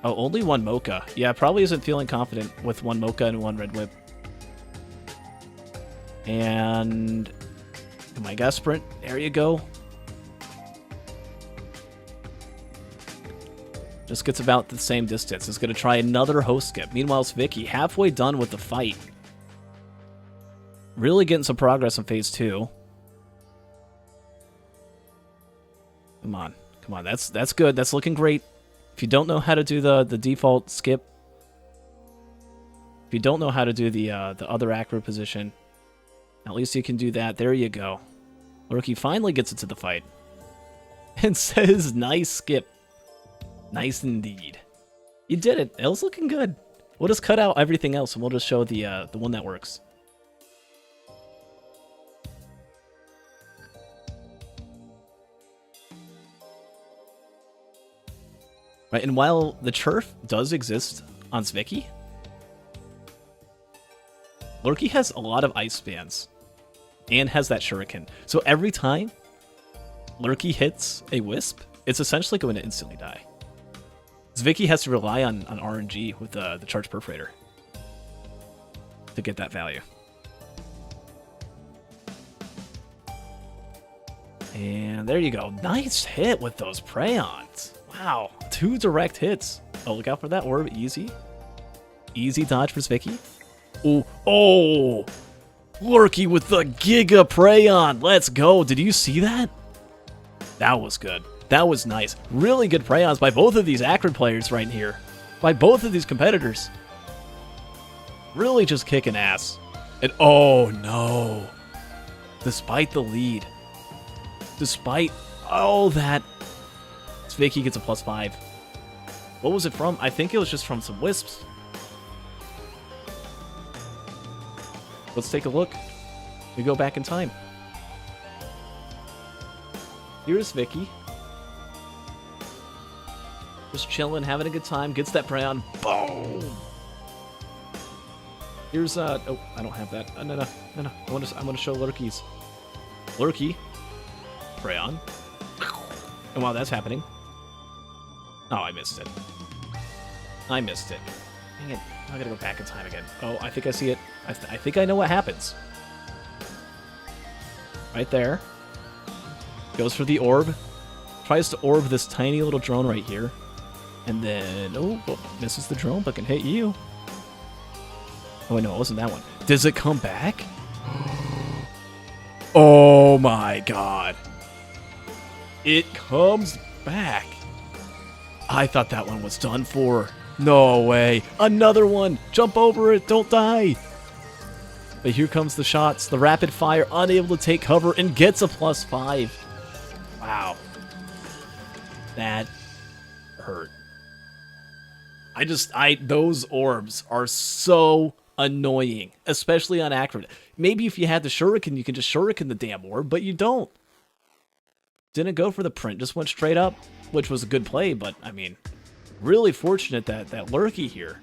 Speaker 1: Oh, only one Mocha. Yeah, probably isn't feeling confident with one Mocha and one Red Whip. And am I got sprint? There you go. Just gets about the same distance. Is going to try another host skip. Meanwhile, it's Vicky halfway done with the fight. Really getting some progress in phase 2. Come on. Come on. That's good. That's looking great. If you don't know how to do the default skip, if you don't know how to do the other acro position, at least you can do that. There you go. Lurky finally gets into the fight. And says, nice skip. Nice indeed. You did it. It was looking good. We'll just cut out everything else and we'll just show the one that works. Right, and while the turf does exist on Zvicky, Lurky has a lot of ice spans and has that shuriken. So every time Lurky hits a wisp, it's essentially going to instantly die. Zvicky has to rely on RNG with the charge perforator to get that value. And there you go. Nice hit with those Preyons. Wow. 2 direct hits. Oh, look out for that orb. Easy. Easy dodge for Zvicky. Oh, oh! Lurky with the Giga Preyon. Let's go. Did you see that? That was good. That was nice. Really good Preyons by both of these Acrid players right here. By both of these competitors. Really just kicking ass. And oh no. Despite the lead. Despite all that, Zvicky gets a +5. What was it from? I think it was just from some wisps. Let's take a look. We go back in time. Here's Zvicky. Just chilling, having a good time. Gets that Preyon. Boom! Here's, oh, I don't have that. No. I want to show Lurky's. Lurky. Preyon. And while that's happening... Oh, I missed it. I missed it. Dang it. I gotta go back in time again. Oh, I think I see it. I think I know what happens. Right there. Goes for the orb. Tries to orb this tiny little drone right here. And then... Oh, misses the drone, but can hit you. Oh, wait, no, it wasn't that one. Does it come back? Oh my god. It comes back. I thought that one was done for. No way. Another one. Jump over it. Don't die. But here comes the shots. The rapid fire, unable to take cover, and gets a +5. Wow. That hurt. Those orbs are so annoying, especially on Acrid. Maybe if you had the Shuriken, you can just Shuriken the damn orb, but you don't. Didn't go for the print, just went straight up, which was a good play, but, I mean, really fortunate that Lurky here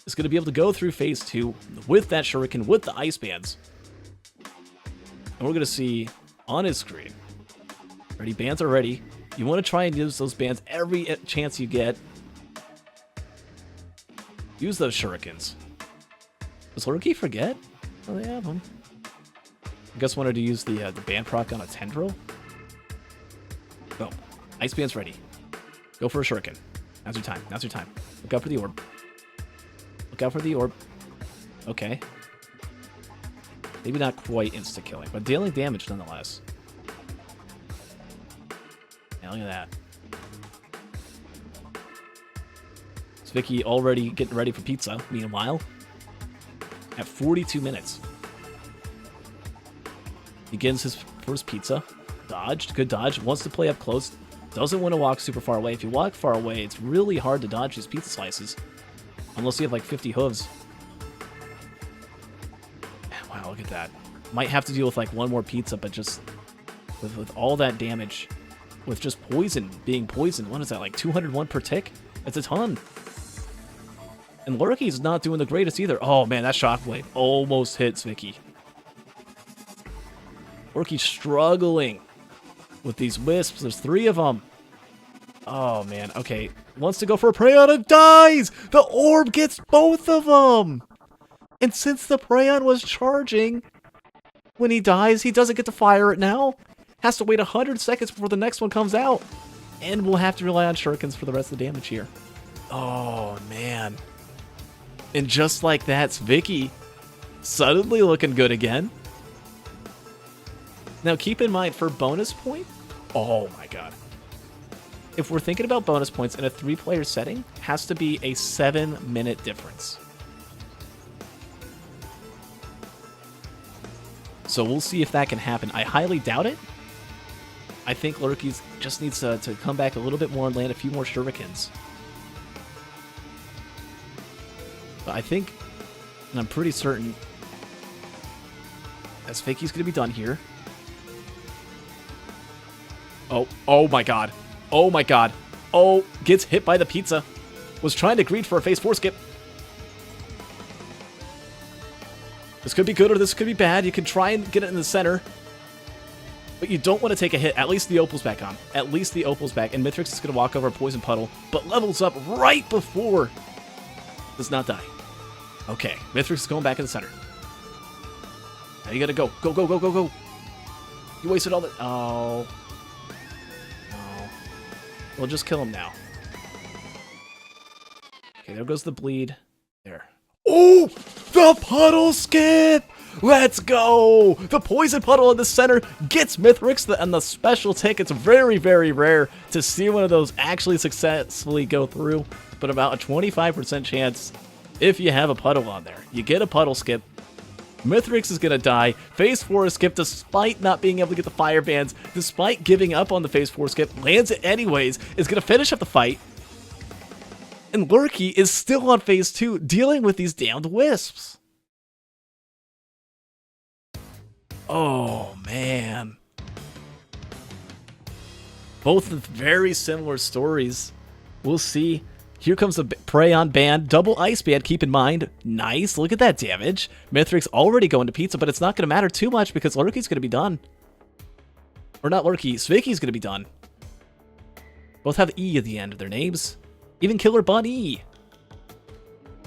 Speaker 1: is going to be able to go through phase 2 with that Shuriken, with the ice bands. And we're going to see on his screen, ready, bands are ready. You want to try and use those bands every chance you get. Use those Shurikens. Does Lurky forget? Oh, they have them. I guess wanted to use the band proc on a Tendril. Boom. Ice band's ready. Go for a Shuriken. Now's your time. Now's your time. Look out for the orb. Look out for the orb. Okay. Maybe not quite insta-killing, but dealing damage nonetheless. Yeah, look at that. Zvicky already getting ready for pizza, meanwhile. At 42 minutes. Begins his first pizza. Dodged. Good dodge. Wants to play up close. Doesn't want to walk super far away. If you walk far away, it's really hard to dodge these pizza slices. Unless you have like 50 hooves. Wow, look at that. Might have to deal with like one more pizza, but just with all that damage. With just poison, being poisoned. What is that, like 201 per tick? That's a ton. And Lurky's not doing the greatest either. Oh man, that shockwave almost hit Zvicky. Lurky's struggling with these wisps. There's 3 of them. Oh man, okay. Wants to go for a Preyon and dies! The orb gets both of them! And since the Preyon was charging, when he dies, he doesn't get to fire it now. Has to wait 100 seconds before the next one comes out. And we'll have to rely on Shurikens for the rest of the damage here. Oh man. And just like that, Zvicky suddenly looking good again. Now keep in mind, for bonus point, oh my god. If we're thinking about bonus points in a 3-player setting, has to be a 7-minute difference. So we'll see if that can happen. I highly doubt it. I think Lurky's just needs to come back a little bit more and land a few more Shurikens. But I think, and I'm pretty certain, that Zvicky's going to be done here. Oh my god. Oh my god. Oh, gets hit by the pizza. Was trying to greed for a phase 4 skip. This could be good or this could be bad. You can try and get it in the center. But you don't want to take a hit. At least the Opal's back on. At least the Opal's back. And Mithrix is going to walk over a Poison Puddle, but levels up right before. Does not die. Okay, Mithrix is going back in the center. Now you gotta go. Go, go, go, go, go. You wasted all the... Oh. We'll just kill him now. Okay, there goes the bleed. There. Oh! The puddle skip! Let's go! The poison puddle in the center gets Mithrix, and the special tick. It's very, very rare to see one of those actually successfully go through, but about a 25% chance if you have a puddle on there. You get a puddle skip. Mithrix is going to die. Phase 4 skip, despite not being able to get the fire bands, despite giving up on the Phase 4 skip, lands it anyways, is going to finish up the fight. And Lurky is still on Phase 2, dealing with these damned wisps. Oh, man. Both with very similar stories. We'll see. Here comes the Prey on Band. Double Ice Band, keep in mind. Nice, look at that damage. Mithrix already going to Pizza, but it's not going to matter too much because Lurky's going to be done. Or not Lurky, Svicky's going to be done. Both have E at the end of their names. Even Killer Bun E.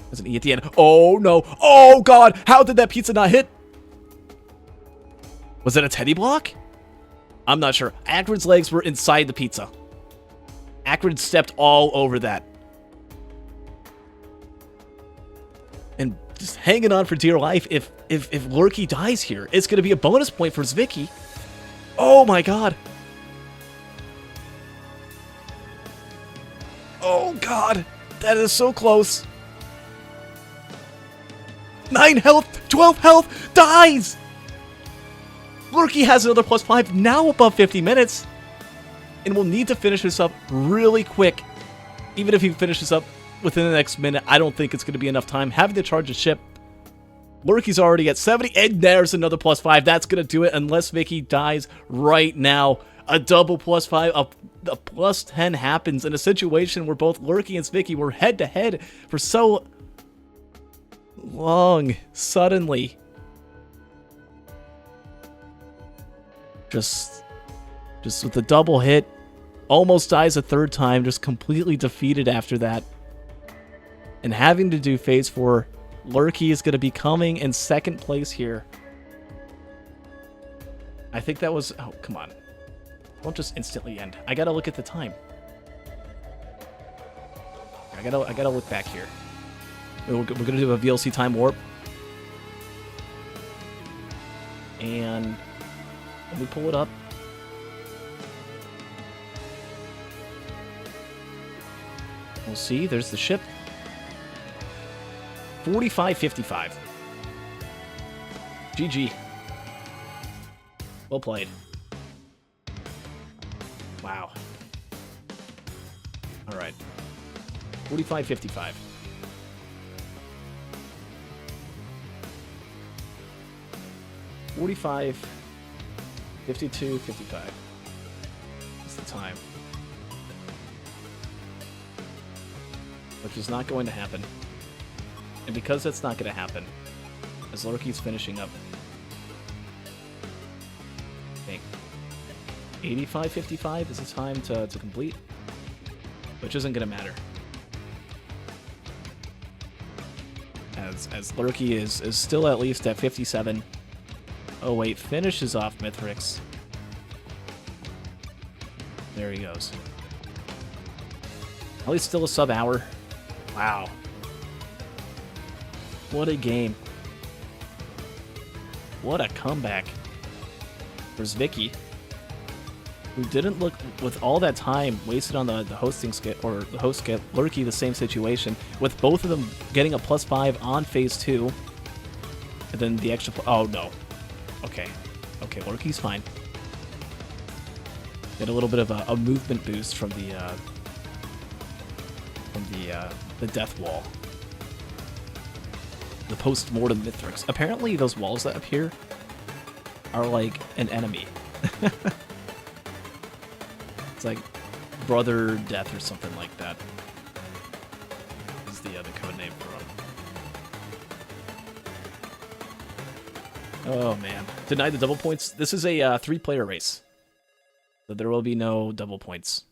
Speaker 1: There's an E at the end. Oh, no. Oh, God. How did that pizza not hit? Was it a teddy block? I'm not sure. Acrid's legs were inside the pizza. Acrid stepped all over that. And just hanging on for dear life. If Lurky dies here, it's going to be a bonus point for Zvicky. Oh, my God. Oh, God. That is so close. 9 health, 12 health, dies! Lurky has another +5, now above 50 minutes. And will need to finish this up really quick. Even if he finishes up within the next minute, I don't think it's going to be enough time. Having to charge a ship. Lurky's already at 70, and there's another +5. That's going to do it unless Vicky dies right now. A double +5, a +10 happens in a situation where both Lurky and Zvicky were head-to-head for so long, suddenly. Just with the double hit, almost dies a third time, just completely defeated after that. And having to do Phase 4, Lurky is going to be coming in second place here. I think that was... Oh, come on. Don't just instantly end. I gotta look at the time. I gotta look back here. We're gonna do a VLC time warp. And let me pull it up. We'll see. There's the ship. 45:55. GG. Well played. Wow. All right. 45:55. $45, 52, 55. That's the time. Which is not going to happen. And because that's not going to happen, as Lurky's finishing up, I think 85:55 is the time to complete, which isn't going to matter. As Lurky is still at least at 57. Oh wait, finishes off Mithrix. There he goes. At least still a sub-hour. Wow. What a game. What a comeback. For Zvicky, who didn't look, with all that time wasted on the hosting skip, or the host skip, Lurky the same situation, with both of them getting a +5 on Phase 2. And then the extra, oh no. Okay. Okay, Lurky's fine. Get a little bit of a movement boost from the death wall. The post-mortem Mithrix. Apparently those walls that appear are like an enemy. It's like Brother Death or something like that. Is the code name for them. Oh man. Denied the double points. This is a 3-player race. So there will be no double points.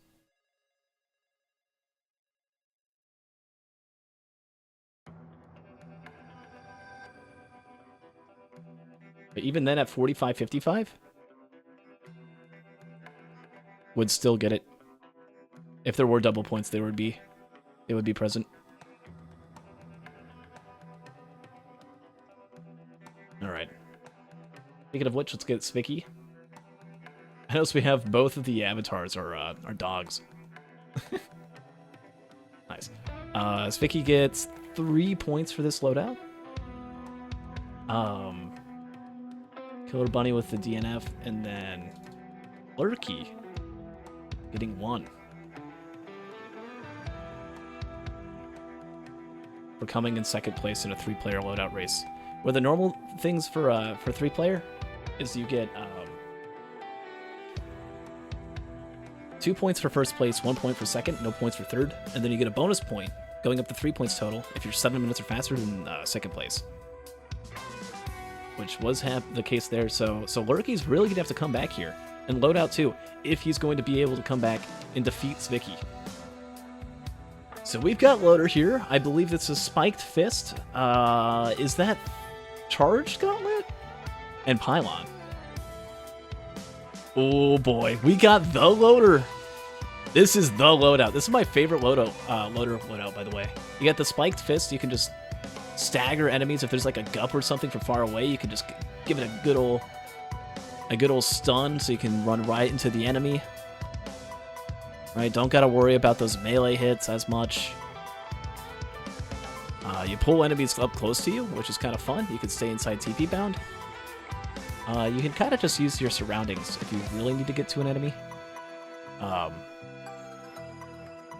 Speaker 1: But even then at 45:55 would still get it. If there were double points, they would be present. All right. Speaking of which, let's get Svicky. I notice we have both of the avatars are dogs. Nice. Svicky gets 3 points for this loadout. Killer Bunny with the DNF, and then Lurky getting 1. For coming in second place in a 3-player loadout race. Where the normal things for 3-player is you get 2 points for first place, 1 point for second, no points for third, and then you get a bonus point going up to 3 points total if you're 7 minutes or faster than second place. Which was the case there, so Lurky's really gonna have to come back here and load out too if he's going to be able to come back and defeat Svicky. So we've got Loader here. I believe it's a Spiked Fist. Is that Charged Gauntlet? And Pylon. Oh boy, we got the Loader. This is the loadout. This is my favorite loader loadout, by the way. You got the Spiked Fist. You can just stagger enemies. If there's like a gup or something from far away, you can just give it a good old stun, so you can run right into the enemy. Right, don't gotta worry about those melee hits as much. You pull enemies up close to you, which is kind of fun. You can stay inside TP bound. You can kind of just use your surroundings if you really need to get to an enemy.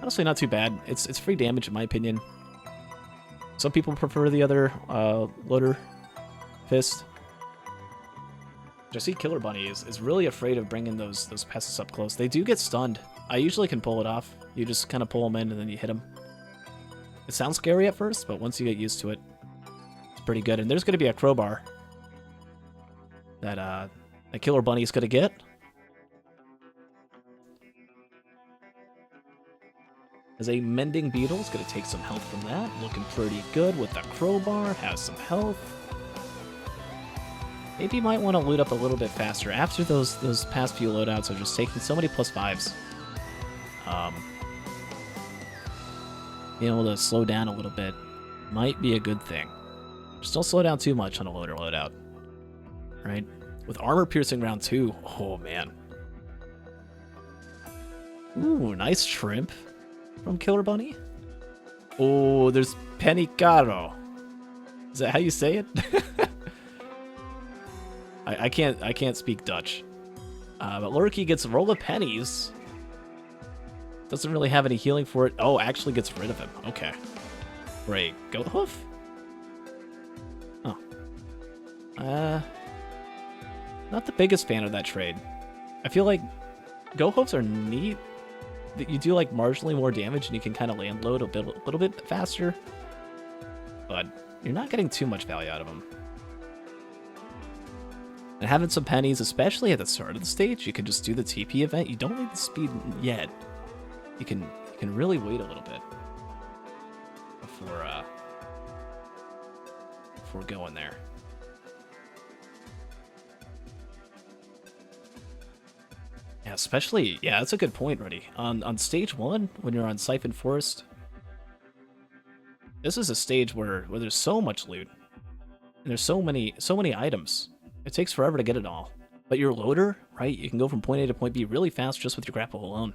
Speaker 1: Honestly, not too bad. It's free damage in my opinion. Some people prefer the other Loader Fist. I see Killer Bunny is really afraid of bringing those pests up close. They do get stunned. I usually can pull it off. You just kind of pull them in and then you hit them. It sounds scary at first, but once you get used to it, it's pretty good. And there's going to be a crowbar that Killer Bunny is going to get. As a Mending Beetle, it's going to take some health from that. Looking pretty good with the crowbar. Has some health. Maybe you might want to loot up a little bit faster. After those past few loadouts are just taking so many +5s. Being able to slow down a little bit might be a good thing. Just don't slow down too much on a loader loadout. Right? With armor piercing round 2, oh man. Ooh, nice shrimp from Killer Bunny. Oh, there's Penicaro. Is that how you say it? I can't speak Dutch. But Lurky gets a roll of pennies. Doesn't really have any healing for it. Oh, actually gets rid of him. Okay. Great. Goat Hoof? Oh. Not the biggest fan of that trade. I feel like Goat Hoofs are neat. That you do like marginally more damage and you can kind of land load a little bit faster. But you're not getting too much value out of them. And having some pennies, especially at the start of the stage, you can just do the TP event. You don't need the speed yet. You can really wait a little bit before going there. Yeah, especially, yeah, that's a good point, Ruddy. On stage 1, when you're on Siphon Forest, this is a stage where there's so much loot and there's so many items. It takes forever to get it all. But your loader, right? You can go from point A to point B really fast just with your grapple alone.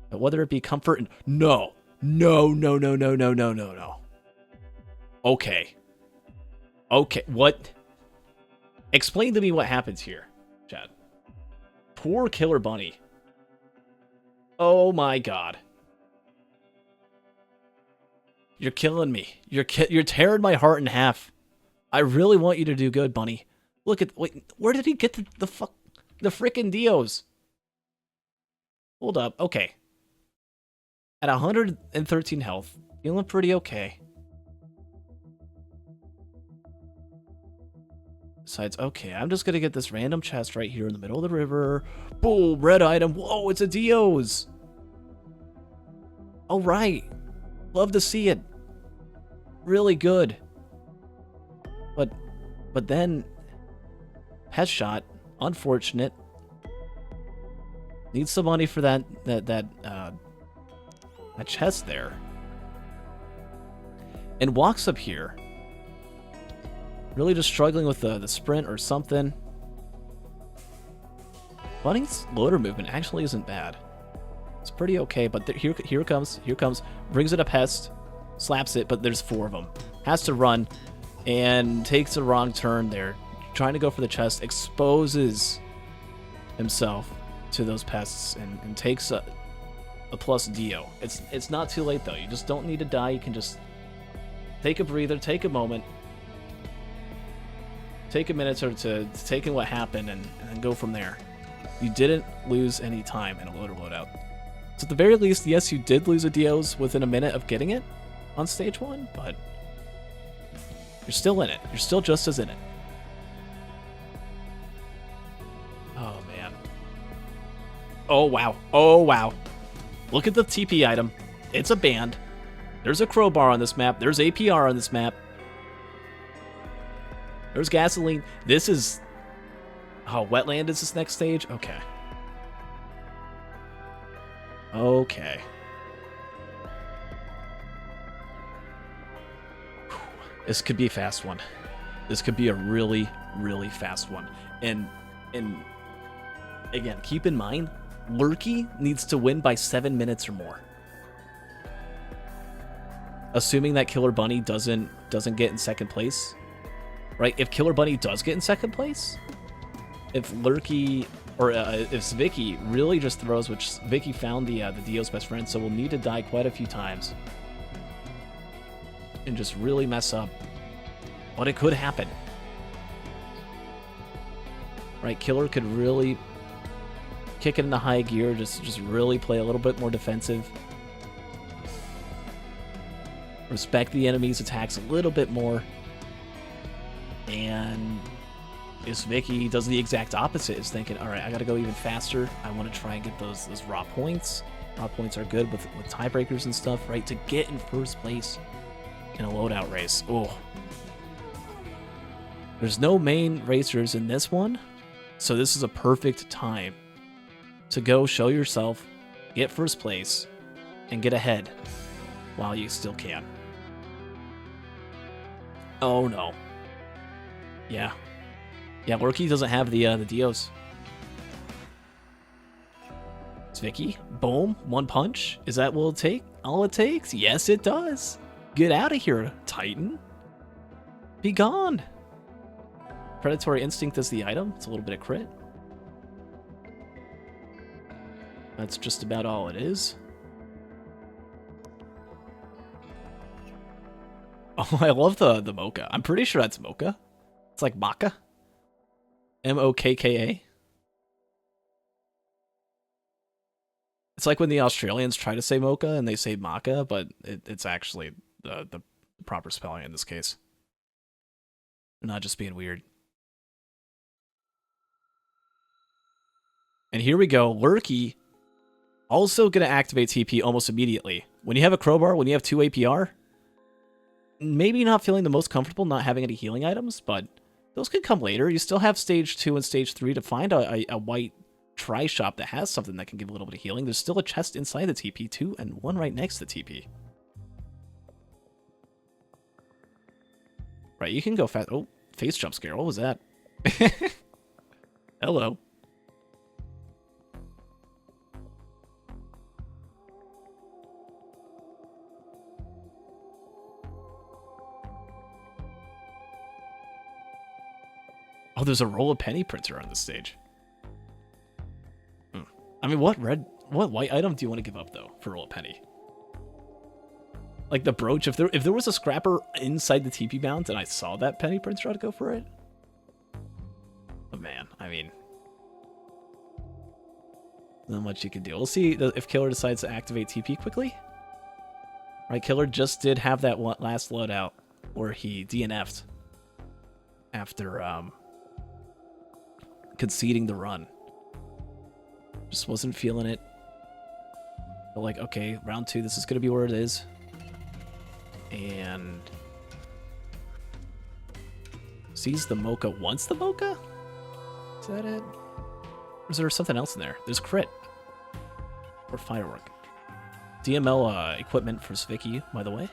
Speaker 1: But whether it be comfort and no. Okay, what? Explain to me what happens here, Chad. Poor Killer Bunny. Oh my god. You're killing me. You're tearing my heart in half. I really want you to do good, Bunny. Wait, where did he get the frickin' Dios? Hold up, okay. At 113 health, feeling pretty okay. Besides, okay, I'm just gonna get this random chest right here in the middle of the river. Boom, red item. Whoa, it's a Dios. All right, love to see it. Really good. But then, headshot, unfortunate. Needs some money for that chest there. And walks up here. Really just struggling with the sprint or something. Bunny's loader movement actually isn't bad. It's pretty okay, but here comes. Brings it up Hest. Slaps it, but there's 4 of them. Has to run and takes a wrong turn there. Trying to go for the chest. Exposes himself to those pests and takes a plus Dio. It's not too late though. You just don't need to die. You can just take a breather, take a moment, take a minute to take in what happened and go from there. You didn't lose any time in a loader loadout. So at the very least, yes, you did lose a Dio's within a minute of getting it on stage 1, but you're still in it. You're still just as in it. Oh, man. Oh, wow. Oh, wow. Look at the TP item. It's a band. There's a crowbar on this map. There's APR on this map. There's gasoline. This is... Oh, wetland is this next stage? Okay. Okay. This could be a fast one. This could be a really, really fast one. And again, keep in mind, Lurky needs to win by 7 minutes or more. Assuming that Killer Bunny doesn't get in second place. Right? If Killer Bunny does get in second place, if Lurky or if Vicky really just throws, which Vicky found the Dio's best friend, so we'll need to die quite a few times and just really mess up. But it could happen. Right? Killer could really kick it into high gear, just really play a little bit more defensive. Respect the enemy's attacks a little bit more. And is Vicky does the exact opposite, is thinking, all right, I got to go even faster. I want to try and get those raw points. Raw points are good with tiebreakers and stuff, right? To get in first place in a loadout race. Oh. There's no main racers in this one, so this is a perfect time to go show yourself, get first place, and get ahead while you still can. Oh no. Yeah. Yeah, Lurky doesn't have the Dios. It's Vicky. Boom. 1 punch. Is that what it'll take? All it takes? Yes, it does. Get out of here, Titan. Be gone. Predatory Instinct is the item. It's a little bit of crit. That's just about all it is. Oh, I love the Mocha. I'm pretty sure that's Mocha. It's like Maca. M-O-K-K-A. It's like when the Australians try to say Mocha and they say Maca, but it's actually the proper spelling in this case. They're not just being weird. And here we go. Lurky also going to activate TP almost immediately. When you have a crowbar, when you have 2 APR, maybe not feeling the most comfortable not having any healing items, but those could come later. You still have stage 2 and stage 3 to find a white tri-shop that has something that can give a little bit of healing. There's still a chest inside the TP too, and one right next to the TP. Right, you can go fast. Oh, face jump scare. What was that? Hello. Oh, there's a roll of penny printer on this stage. I mean, what white item do you want to give up though for a roll of penny? Like the brooch. If there was a scrapper inside the TP bounds and I saw that penny printer, I'd go for it. But man, I mean, not much you can do. We'll see if Killer decides to activate TP quickly. Right, Killer just did have that last loadout where he DNF'd after conceding the run. Just wasn't feeling it. But like, okay, round 2, this is going to be where it is. And sees the Mocha, wants the Mocha? Is that it? Or is there something else in there? There's crit. or Firework. DML equipment for Zvicky, by the way.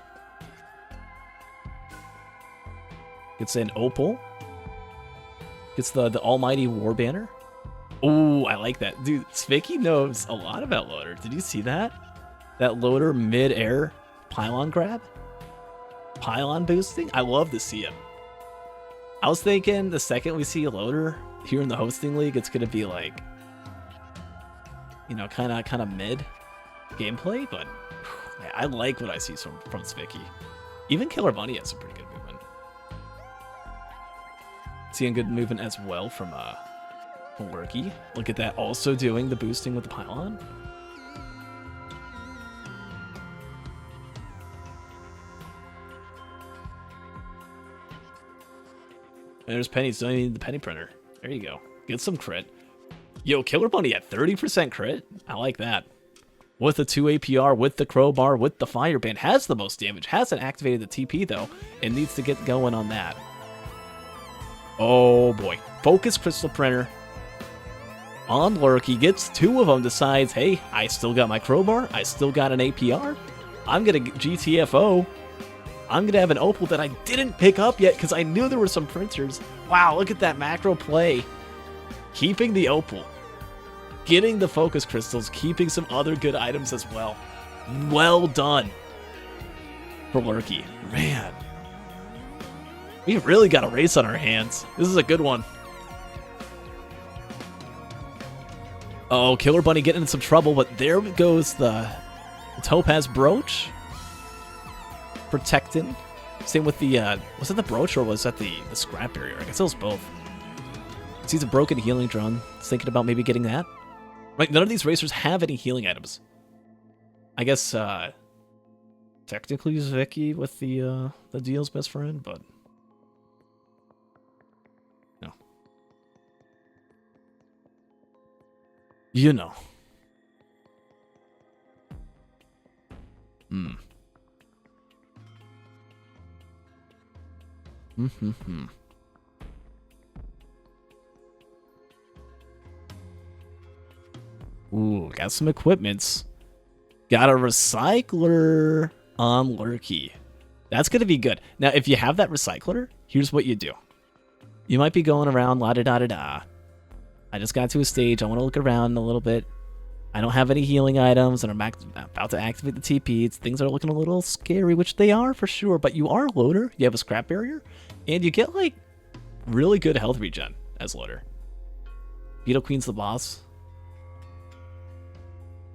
Speaker 1: Gets an Opal. Gets the Almighty War Banner. Oh, I like that. Dude, Zvicky knows a lot about Loader. Did you see that? That Loader mid-air pylon grab? Pylon boosting? I love to see him. I was thinking the second we see a Loader here in the hosting league, it's going to be like, you know, kind of mid gameplay, but man, I like what I see from Zvicky. Even Killer Bunny has some pretty good movement. Seeing good movement as well from Lurky. Look at that, also doing the boosting with the pylon. And there's pennies, don't even need the penny printer. There you go. Get some crit. Yo, Killer Bunny at 30% crit? I like that. With the 2 APR, with the crowbar, with the fireband. Has the most damage. Hasn't activated the TP though. It needs to get going on that. Oh boy. Focus Crystal Printer. On Lurky. Gets 2 of them. Decides, hey, I still got my crowbar. I still got an APR. I'm going to GTFO. I'm going to have an Opal that I didn't pick up yet because I knew there were some printers. Wow, look at that macro play. Keeping the Opal. Getting the focus crystals. Keeping some other good items as well. Well done for Lurky. Man. We've really got a race on our hands. This is a good one. Oh, Killer Bunny getting in some trouble, but there goes the Topaz Brooch. Protecting. Same with the, was that the brooch or was that the scrap barrier? I guess it was both. Sees a broken healing drum. Thinking about maybe getting that. Right, none of these racers have any healing items. I guess, technically Zvicky with the deal's best friend, but no. You know. Ooh, got some equipments. Got a recycler on Lurky. That's going to be good. Now, if you have that recycler, here's what you do. You might be going around la-da-da-da-da. I just got to a stage. I want to look around a little bit. I don't have any healing items, and I'm about to activate the TP. Things are looking a little scary, which they are for sure, but you are a Loader. You have a scrap barrier, and you get, like, really good health regen as Loader. Beetle Queen's the boss.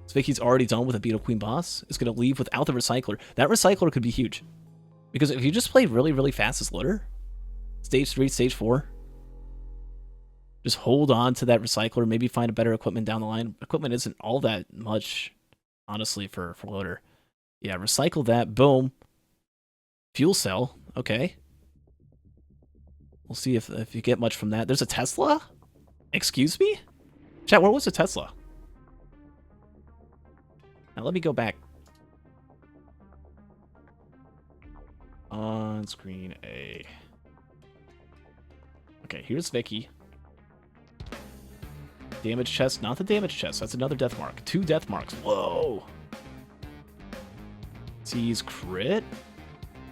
Speaker 1: Zvicky's already done with a Beetle Queen boss. Is going to leave without the recycler. That recycler could be huge. Because if you just play really, really fast as Loader, stage 3, stage 4, just hold on to that recycler, maybe find a better equipment down the line. Equipment isn't all that much, honestly, for Loader. Yeah, recycle that, boom. Fuel cell, okay. We'll see if you get much from that. There's a Tesla? Excuse me? Chat, where was the Tesla? Now let me go back. On screen A. Okay, here's Vicky. Damage chest, not the damage chest. That's another death mark. 2 death marks. Whoa. Sees crit.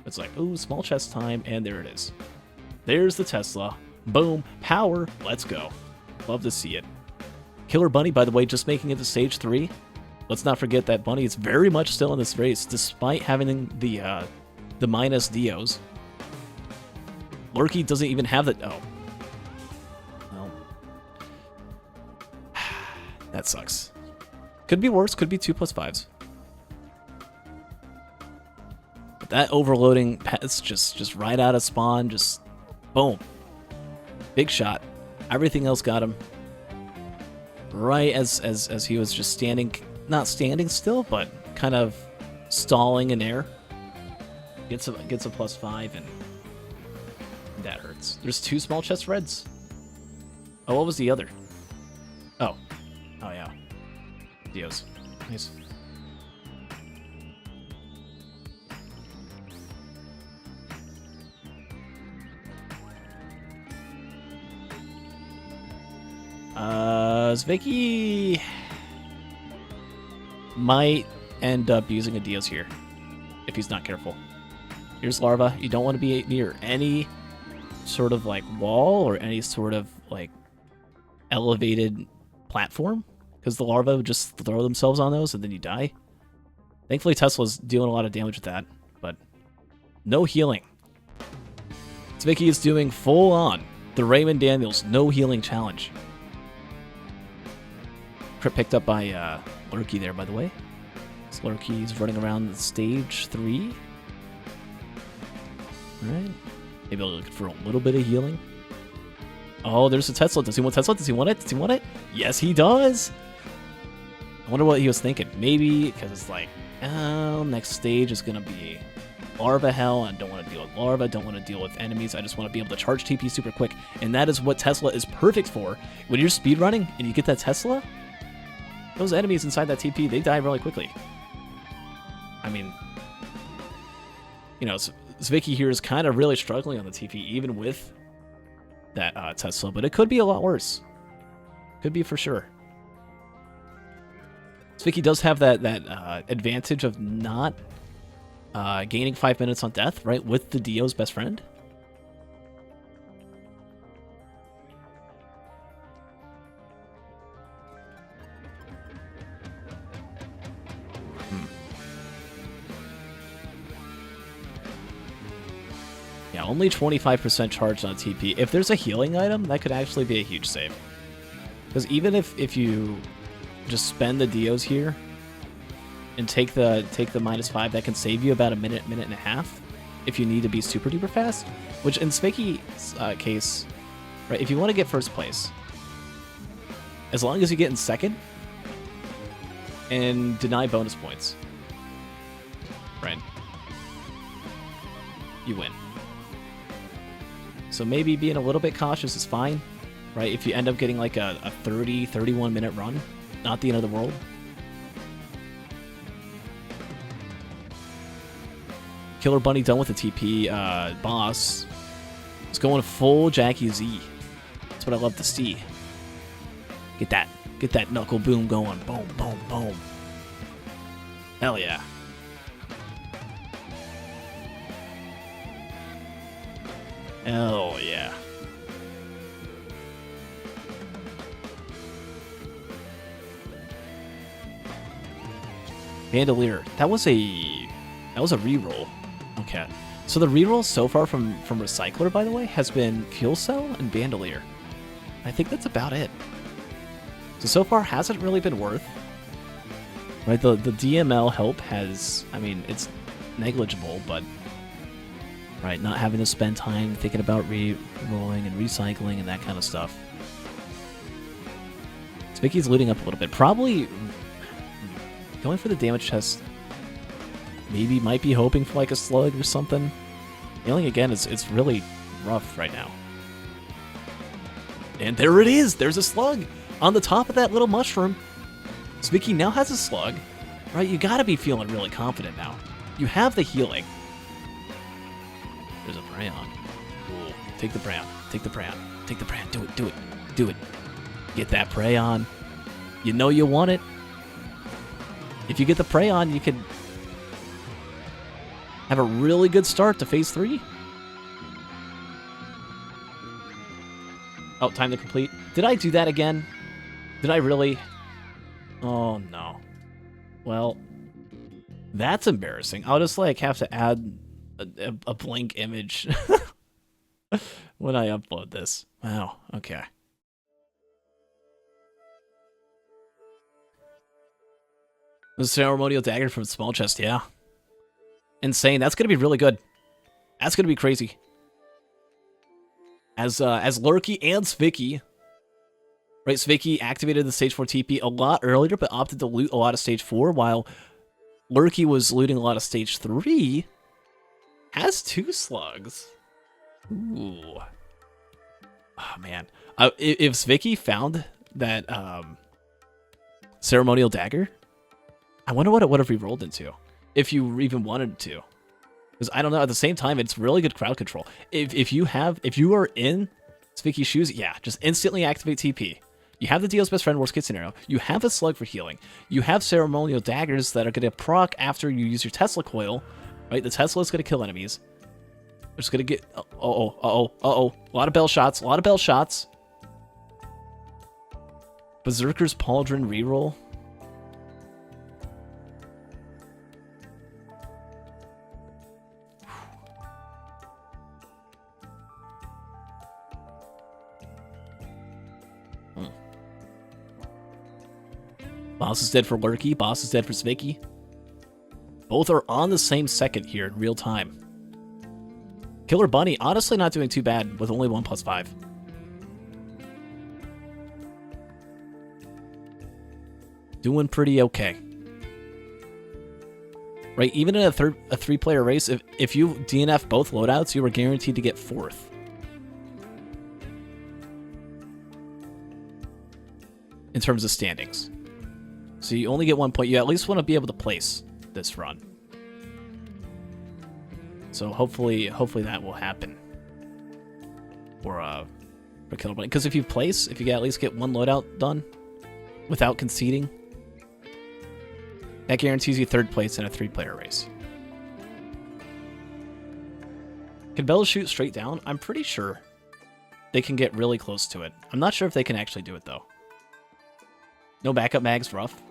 Speaker 1: It's like, ooh, small chest time, and there it is. There's the Tesla. Boom. Power. Let's go. Love to see it. Killer Bunny, by the way, just making it to stage 3. Let's not forget that Bunny is very much still in this race, despite having the minus Dios. Lurky doesn't even have the... Oh. Well. That sucks. Could be worse. Could be 2+5s. But that overloading pet's just right out of spawn. Just boom. Big shot. Everything else got him. Right as he was just standing... Not standing still, but kind of stalling in air. Gets a +5, and that hurts. There's 2 small chest reds. Oh, what was the other? Oh. Oh, yeah. Dios. Nice. Zvicky... might end up using a Dios here if he's not careful. Here's Larva. You don't want to be near any sort of like wall or any sort of like elevated platform because the larva would just throw themselves on those and then you die. Thankfully, Tesla's doing a lot of damage with that, but no healing. Vicky is doing full on the Raymond Daniels no healing challenge. Crit picked up by Lurky there, by the way. Lurky's running around stage 3. Alright. Maybe I'll look for a little bit of healing. Oh, there's a Tesla. Does he want Tesla? Does he want it? Does he want it? Yes, he does! I wonder what he was thinking. Maybe because it's like, oh, next stage is going to be Larva Hell. I don't want to deal with Larva. I don't want to deal with enemies. I just want to be able to charge TP super quick. And that is what Tesla is perfect for. When you're speedrunning and you get that Tesla, those enemies inside that TP, they die really quickly. I mean, you know, Zwicky here is kind of really struggling on the TP, even with that Tesla, but it could be a lot worse. Could be for sure. Zwicky does have that advantage of not gaining 5 minutes on death, right, with the Dio's best friend. Yeah, only 25% charged on TP. If there's a healing item, that could actually be a huge save. Because even if you just spend the Dios here and take the -5, that can save you about a minute and a half if you need to be super duper fast. Which in Spakey's case, right, if you want to get first place, as long as you get in second and deny bonus points, right, you win. So maybe being a little bit cautious is fine, right? If you end up getting like a 30, 31 minute run, not the end of the world. Killer Bunny done with the TP. Boss is going full Jackie Z. That's what I love to see. Get that knuckle boom going. Boom, boom, boom. Hell yeah. Hell yeah. Bandolier. That was a reroll. Okay. So the reroll so far from Recycler, by the way, has been Fuel Cell and Bandolier. I think that's about it. So far hasn't really been worth. Right, the DML help has, I mean, it's negligible, but right, not having to spend time thinking about re-rolling and recycling and that kind of stuff. Spicky's looting up a little bit. Probably going for the damage chest. Maybe might be hoping for like a slug or something. Healing again it's really rough right now. And there it is! There's a slug! On the top of that little mushroom. Spicky now has a slug. Right, you gotta be feeling really confident now. You have the healing. There's a Brayon. Cool. Take the Brayon. Take the Brayon. Take the Brayon. Do it. Do it. Do it. Get that Brayon. You know you want it. If you get the Brayon, you could have a really good start to Phase 3. Oh, time to complete. Did I do that again? Did I really? Oh, no. Well, that's embarrassing. I'll just, like, have to add a blank image when I upload this. Wow, okay. The ceremonial dagger from Small Chest, yeah. Insane. That's gonna be really good. That's gonna be crazy. As Lurky and Zwicky, right? Zwicky activated the Stage 4 TP a lot earlier, but opted to loot a lot of Stage 4, while Lurky was looting a lot of Stage 3. Has 2 slugs. Ooh. Oh, man. If Zwicky found that ceremonial dagger, I wonder what it would have re-rolled into. If you even wanted to. Because I don't know, at the same time, it's really good crowd control. If you are in Zwicky's shoes, yeah, just instantly activate TP. You have the Deal's Best Friend, worst case scenario. You have a Slug for healing. You have Ceremonial Daggers that are going to proc after you use your Tesla Coil. Right? The Tesla is going to kill enemies. They're just going to get... Uh-oh. A lot of bell shots. A lot of bell shots. Berserker's Pauldron reroll. Boss is dead for Lurky. Boss is dead for Svicky. Both are on the same second here in real time. Killer Bunny, honestly not doing too bad with only 1+5. Doing pretty okay. Right, even in a 3-player race, if you DNF both loadouts, you are guaranteed to get 4th. In terms of standings. So you only get 1 point. You at least want to be able to place this run. So hopefully that will happen for Killer Bunny. Because if you place, if you at least get 1 loadout done without conceding, that guarantees you 3rd place in a 3-player race. Can bells shoot straight down? I'm pretty sure they can get really close to it. I'm not sure if they can actually do it though. No backup mag's rough.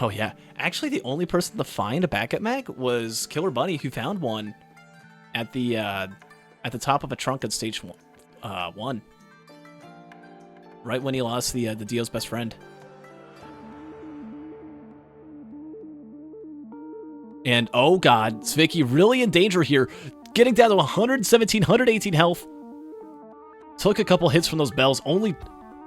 Speaker 1: Oh yeah, actually the only person to find a backup mag was Killer Bunny, who found one at the top of a trunk at stage 1. Right when he lost the Dio's best friend. And oh god, Svicky really in danger here, getting down to 117, 118 health. Took a couple hits from those bells, only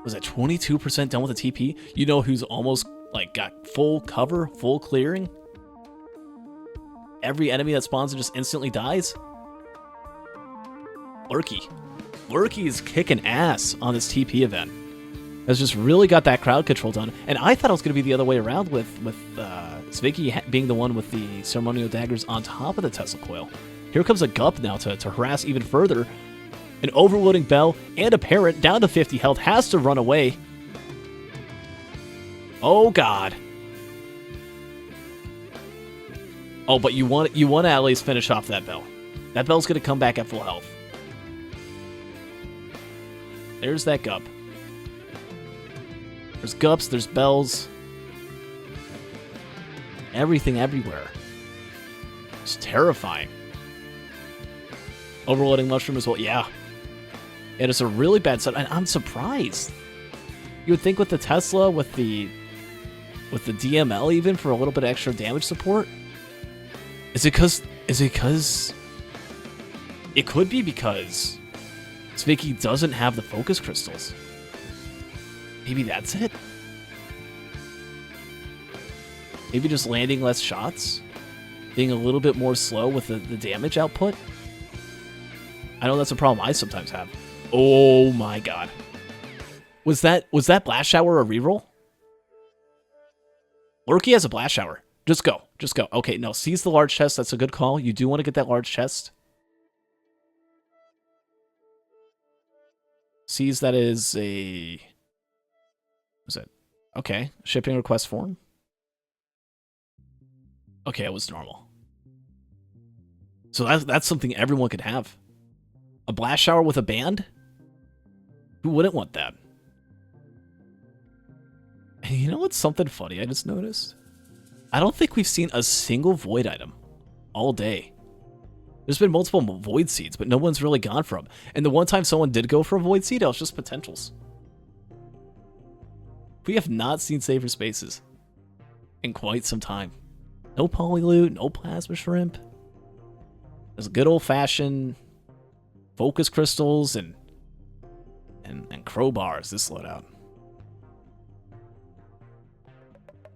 Speaker 1: was at 22% done with the TP. You know who's almost like got full cover, full clearing? Every enemy that spawns and just instantly dies? Lurky. Lurky is kicking ass on this TP event. Has just really got that crowd control done. And I thought it was going to be the other way around with Svicky being the one with the Ceremonial Daggers on top of the Tesla Coil. Here comes a Gup now to harass even further. An overloading Bell and a Parrot down to 50 health has to run away. Oh god. Oh, but you want to at least finish off that Bell. That Bell's going to come back at full health. There's that Gup. There's Gups, there's Bells. Everything everywhere. It's terrifying. Overloading Mushroom as well. Yeah. It is a really bad set, and I'm surprised. You would think with the Tesla, with the DML even, for a little bit of extra damage support. Is it because... It could be because Svicky doesn't have the focus crystals. Maybe that's it? Maybe just landing less shots? Being a little bit more slow with the damage output? I know that's a problem I sometimes have. Oh my god. Was that Blast Shower a reroll? Lurky has a Blast Shower. Just go. Just go. Okay, no, seize the large chest. That's a good call. You do want to get that large chest. Seize, that is a... What is it? Okay. Shipping request form. Okay, it was normal. So that's something everyone could have. A Blast Shower with a band? Who wouldn't want that? And you know what's something funny I just noticed? I don't think we've seen a single Void item all day. There's been multiple Void Seeds, but no one's really gone for them. And the one time someone did go for a Void Seed, it was just potentials. We have not seen Safer Spaces in quite some time. No Polyloot, no Plasma Shrimp. There's good old-fashioned Focus Crystals and Crowbars this loadout.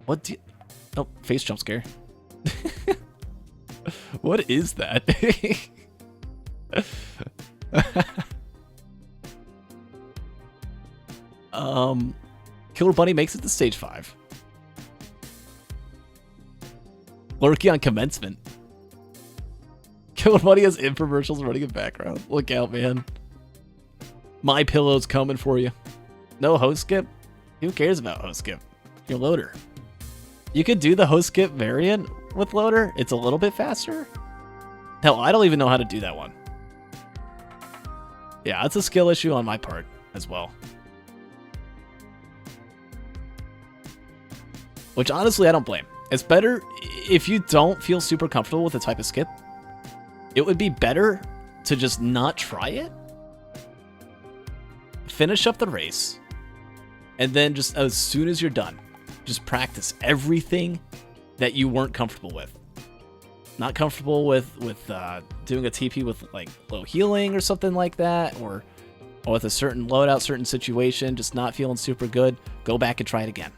Speaker 1: What do you... Oh, face jump scare. What is that? Killer Bunny makes it to stage 5. Lurky on commencement. Killer Bunny has infomercials running in background. Look out, man. My Pillow's coming for you. No host skip? Who cares about host skip? Your loader. You could do the host skip variant with loader. It's a little bit faster. Hell, I don't even know how to do that one. Yeah, it's a skill issue on my part as well. Which honestly, I don't blame. It's better if you don't feel super comfortable with the type of skip. It would be better to just not try it. Finish up the race. And then just as soon as you're done, just practice everything that you weren't comfortable with. Not comfortable with doing a TP with like low healing or something like that, or with a certain loadout, certain situation, just not feeling super good. Go back and try it again.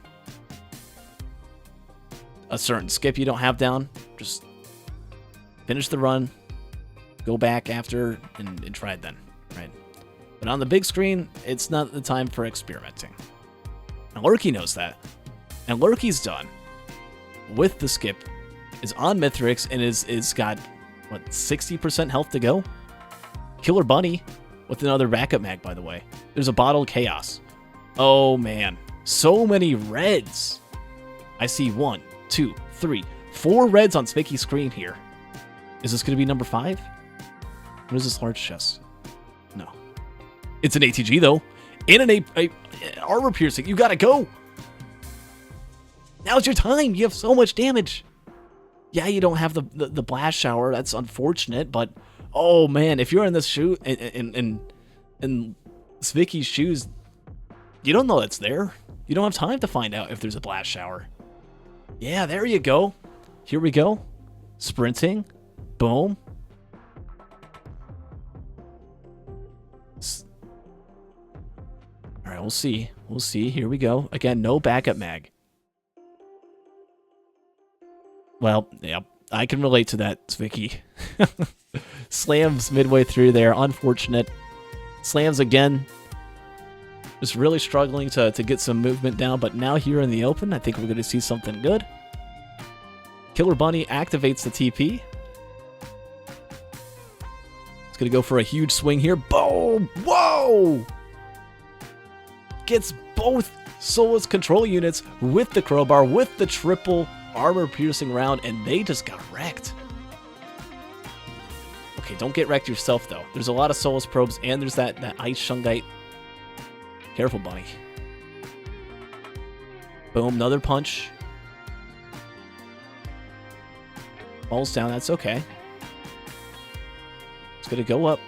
Speaker 1: A certain skip you don't have down, just finish the run, go back after and try it then, right? But on the big screen, it's not the time for experimenting. And Lurky knows that. And Lurky's done with the skip, is on Mithrix, and is got, what, 60% health to go? Killer Bunny with another backup mag, by the way. There's a Bottled Chaos. Oh, man. So many reds. I see 1, 2, 3, 4 reds on Spicky's screen here. Is this going to be number 5? What is this large chest? No. It's an ATG, though. In an armor piercing. You gotta go. Now's your time. You have so much damage. Yeah, you don't have the blast shower. That's unfortunate, but oh man, if you're in this shoe in Svicky's shoes, you don't know it's there. You don't have time to find out if there's a blast shower. Yeah, there you go. Here we go. Sprinting. Boom. All right, we'll see. We'll see. Here we go. Again, no backup mag. Well, yeah, I can relate to that, Zvicky. Slams midway through there. Unfortunate. Slams again. Just really struggling to get some movement down, but now here in the open, I think we're going to see something good. Killer Bunny activates the TP. It's going to go for a huge swing here. Boom! Whoa! Gets both Soulless control units with the crowbar, with the triple armor-piercing round, and they just got wrecked. Okay, don't get wrecked yourself, though. There's a lot of Soulless probes, and there's that Ice Shungite. Careful, Bunny. Boom, another punch. Falls down, that's okay. It's gonna go up.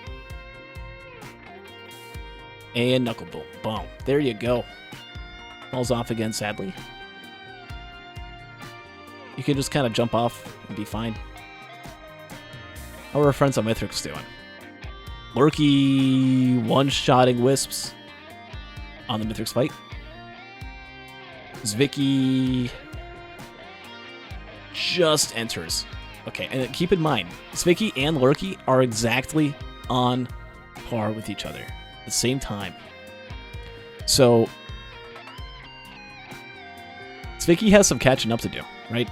Speaker 1: And Knuckle Boom. Boom. There you go. Falls off again, sadly. You can just kind of jump off and be fine. How are our friends on Mithrix doing? Lurky one-shotting Wisps on the Mithrix fight. Zvicky just enters. Okay, and keep in mind, Zvicky and Lurky are exactly on par with each other at the same time. So, Zvicky has some catching up to do, right?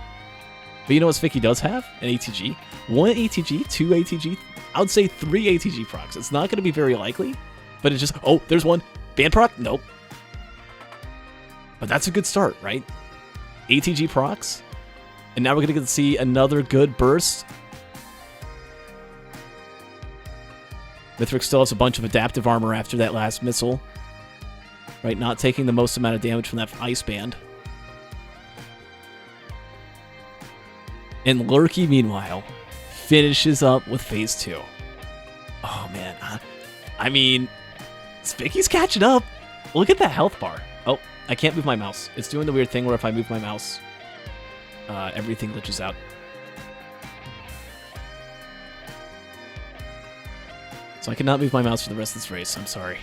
Speaker 1: But you know what Zvicky does have? An ATG. 1 ATG, 2 ATG, I would say 3 ATG procs. It's not going to be very likely, but it's just, oh, there's one. Band proc? Nope. But that's a good start, right? ATG procs. And now we're going to get to see another good burst. Mithrix still has a bunch of adaptive armor after that last missile. Right, not taking the most amount of damage from that ice band. And Lurky, meanwhile, finishes up with phase 2. Oh, man. I mean, Spicky's catching up. Look at that health bar. Oh, I can't move my mouse. It's doing the weird thing where if I move my mouse, everything glitches out. So I cannot move my mouse for the rest of this race. I'm sorry.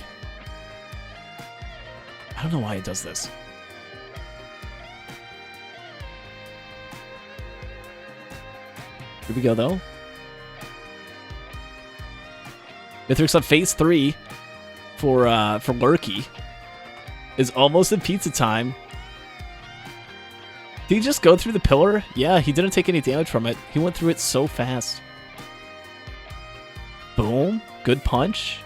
Speaker 1: I don't know why it does this. Here we go, though. Mithrix on phase 3 for Lurky is almost in pizza time. Did he just go through the pillar? Yeah, he didn't take any damage from it. He went through it so fast. Boom. Good punch.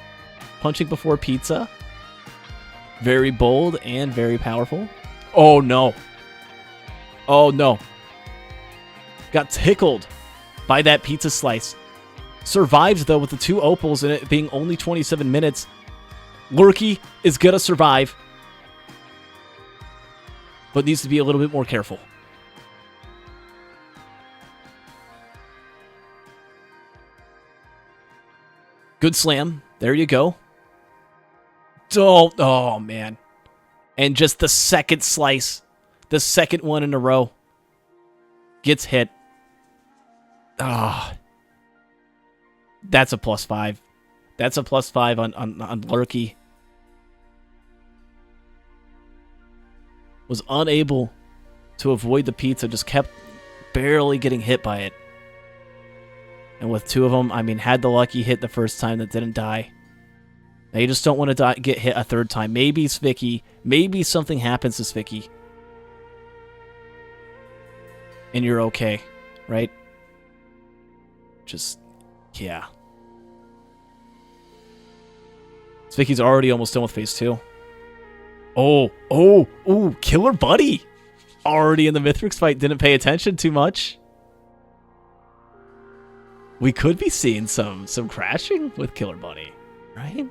Speaker 1: Punching before pizza. Very bold and very powerful. Oh, no. Oh, no. Got tickled by that pizza slice. Survived, though, with the 2 opals and it being only 27 minutes. Lurky is going to survive, but needs to be a little bit more careful. Good slam. There you go. Oh, man. And just the second slice, the second one in a row, gets hit. Ah. That's a +5. That's a +5 on Lurky. Was unable to avoid the pizza, just kept barely getting hit by it. And with 2 of them, I mean, had the lucky hit the first time that didn't die. Now you just don't want to get hit a third time. Maybe it's Vicky. Maybe something happens to Vicky. And you're okay, right? Just, yeah. Vicky's already almost done with phase 2. Oh, Killer Buddy! Already in the Mithrix fight, didn't pay attention too much. We could be seeing some crashing with Killer Bunny, right?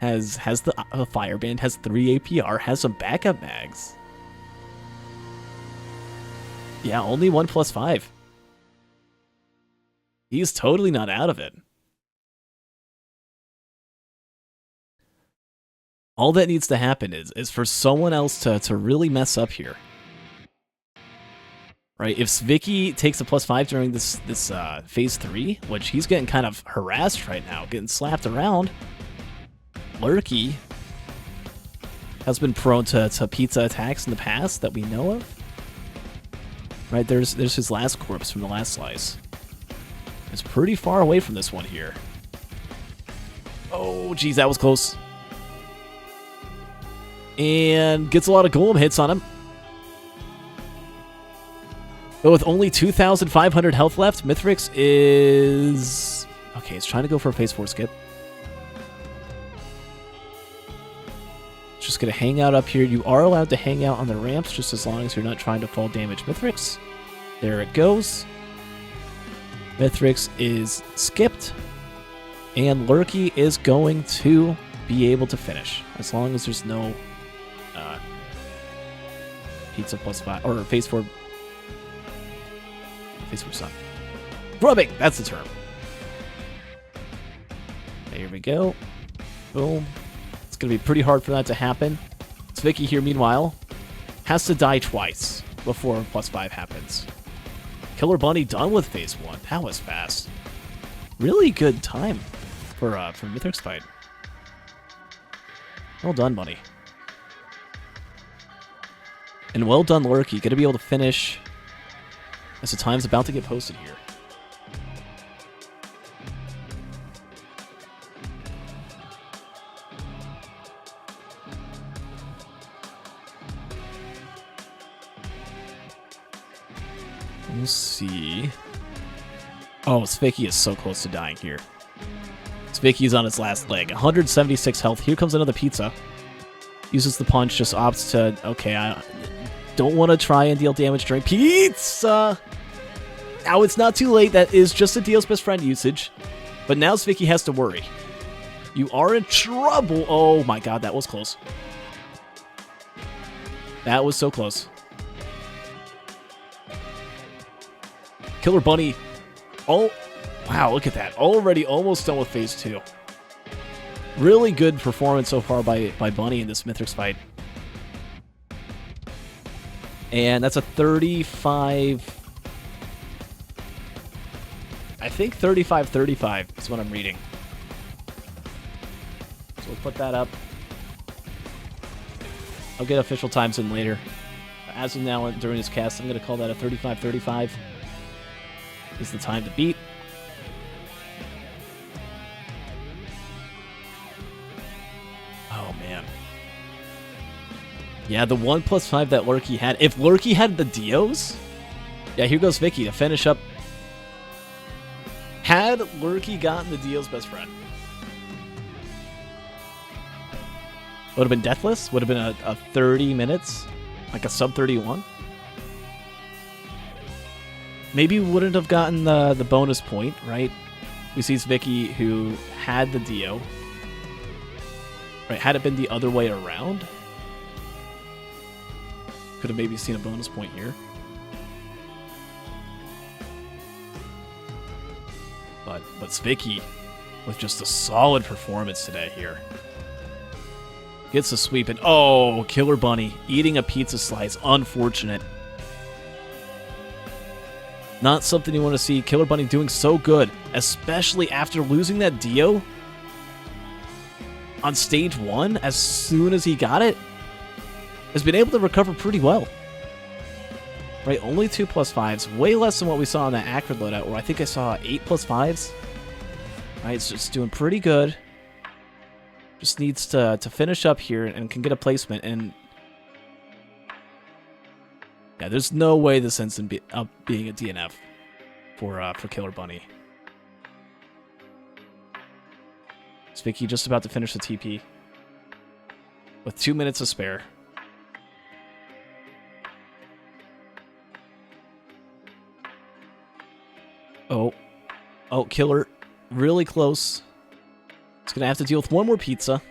Speaker 1: Has the Fireband, has 3 APR, has some backup mags. Yeah, only 1 +5. He's totally not out of it. All that needs to happen is for someone else to really mess up here. Right? If Vicky takes a +5 during this phase 3, which he's getting kind of harassed right now, getting slapped around, Lurky has been prone to pizza attacks in the past that we know of. Right? There's his last corpse from the last slice. It's pretty far away from this one here. Oh, geez, that was close. And gets a lot of golem hits on him. But with only 2,500 health left, Mithrix is... Okay, he's trying to go for a phase 4 skip. Just going to hang out up here. You are allowed to hang out on the ramps just as long as you're not trying to fall damage Mithrix. There it goes. Mithrix is skipped. And Lurky is going to be able to finish. As long as there's no pizza +5 or phase 4. Phase 4 stun. Rubbing! That's the term. There we go. Boom. It's going to be pretty hard for that to happen. Vicky here, meanwhile, has to die twice before +5 happens. Killer Bunny done with phase 1. That was fast. Really good time for Mithrix fight. Well done, Bunny. And well done, Lurky. Gonna be able to finish as the time's about to get posted here. We'll see. Oh, Spiky is so close to dying here. Spiky's on his last leg. 176 health. Here comes another pizza. Uses the punch, just opts to... Okay, I don't want to try and deal damage during pizza. Now it's not too late. That is just a Deal's Best Friend usage. But now Spiky has to worry. You are in trouble. Oh my god, that was close. That was so close. Killer Bunny. Oh, wow, look at that. Already almost done with phase 2. Really good performance so far by Bunny in this Mithrix fight. And that's a 35... I think 35-35 is what I'm reading. So we'll put that up. I'll get official times in later. As of now, during this cast, I'm going to call that a 35-35. Is the time to beat. Oh, man. Yeah, the 1+5 that Lurky had. If Lurky had the Dios... Yeah, here goes Vicky to finish up. Had Lurky gotten the Deal's Best Friend, Would have been deathless. Would have been a 30 minutes, like a sub 31. Maybe wouldn't have gotten the bonus point, right? We see Vicky who had the Dio. Right, had it been the other way around, could have maybe seen a bonus point here. But Vicky with just a solid performance today here. Gets a sweep and oh, Killer Bunny eating a pizza slice. Unfortunate. Not something you want to see. Killer Bunny doing so good, especially after losing that Dio on stage 1 as soon as he got it. Has been able to recover pretty well. Right, only 2+5s, way less than what we saw on that Acrid loadout, where I think I saw 8+5s. Right, it's just doing pretty good. Just needs to finish up here and can get a placement. And yeah, there's no way this ends up being a DNF for Killer Bunny. Vicky just about to finish the TP with 2 minutes to spare. Oh, Killer, really close. He's gonna have to deal with one more pizza.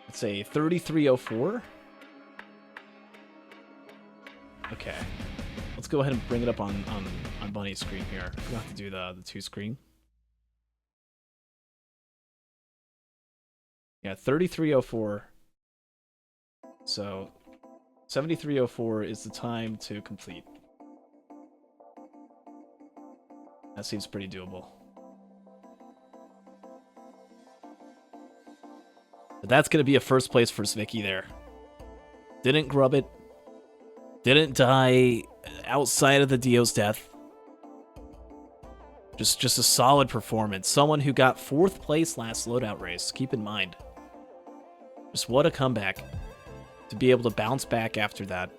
Speaker 1: It's a 3304. Okay. Let's go ahead and bring it up on Bunny's screen here. We'll have to do the 2 screen. Yeah, 3304. So 7304 is the time to complete. That seems pretty doable. But that's going to be a first place for Vicky there. Didn't grub it. Didn't die outside of the Dio's death. Just a solid performance. Someone who got 4th place last loadout race. Keep in mind. Just what a comeback. To be able to bounce back after that.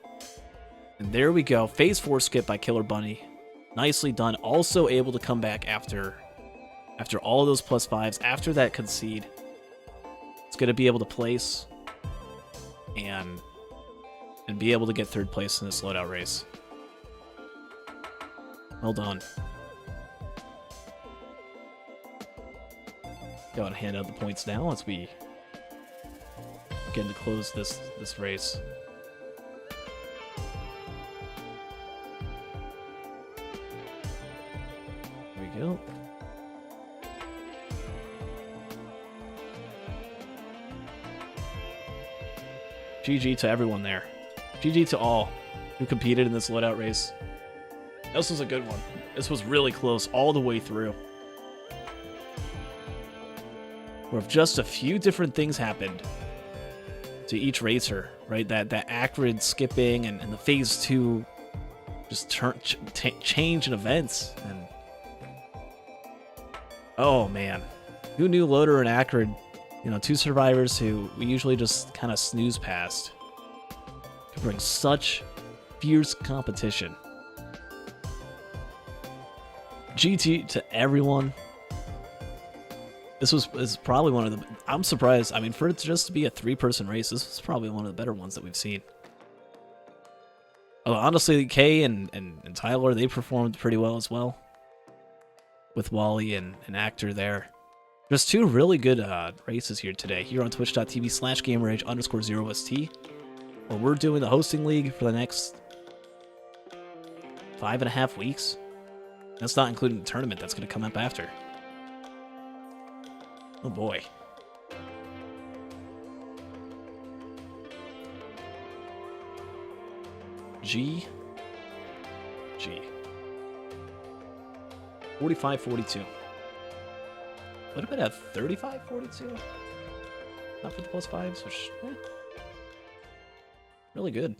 Speaker 1: And there we go. Phase 4 skip by Killer Bunny. Nicely done. Also able to come back after all of those +5s. After that concede. It's going to be able to place. And be able to get 3rd place in this loadout race. Well done. Go and hand out the points now as we begin to close this race. There we go. GG to everyone there. GG to all who competed in this loadout race. This was a good one. This was really close all the way through. Where if just a few different things happened to each racer, right? That acrid skipping and the phase 2 just change in events. And oh man, who knew Loader and Acrid, 2 survivors who we usually just kind of snooze past, could bring such fierce competition. GT to everyone. This is probably one of the... I'm surprised. I mean, for it just to be a 3-person race, this is probably one of the better ones that we've seen. Although, honestly, Kay and Tyler, they performed pretty well as well. With Wally and Actor there. Just 2 really good races here today. Here on twitch.tv/GamerAge_0ST. Where we're doing the hosting league for the next 5.5 weeks. That's not including the tournament that's going to come up after. Oh boy. G. 45-42. Would have been a 35-42. Not for the +5s, which, really good.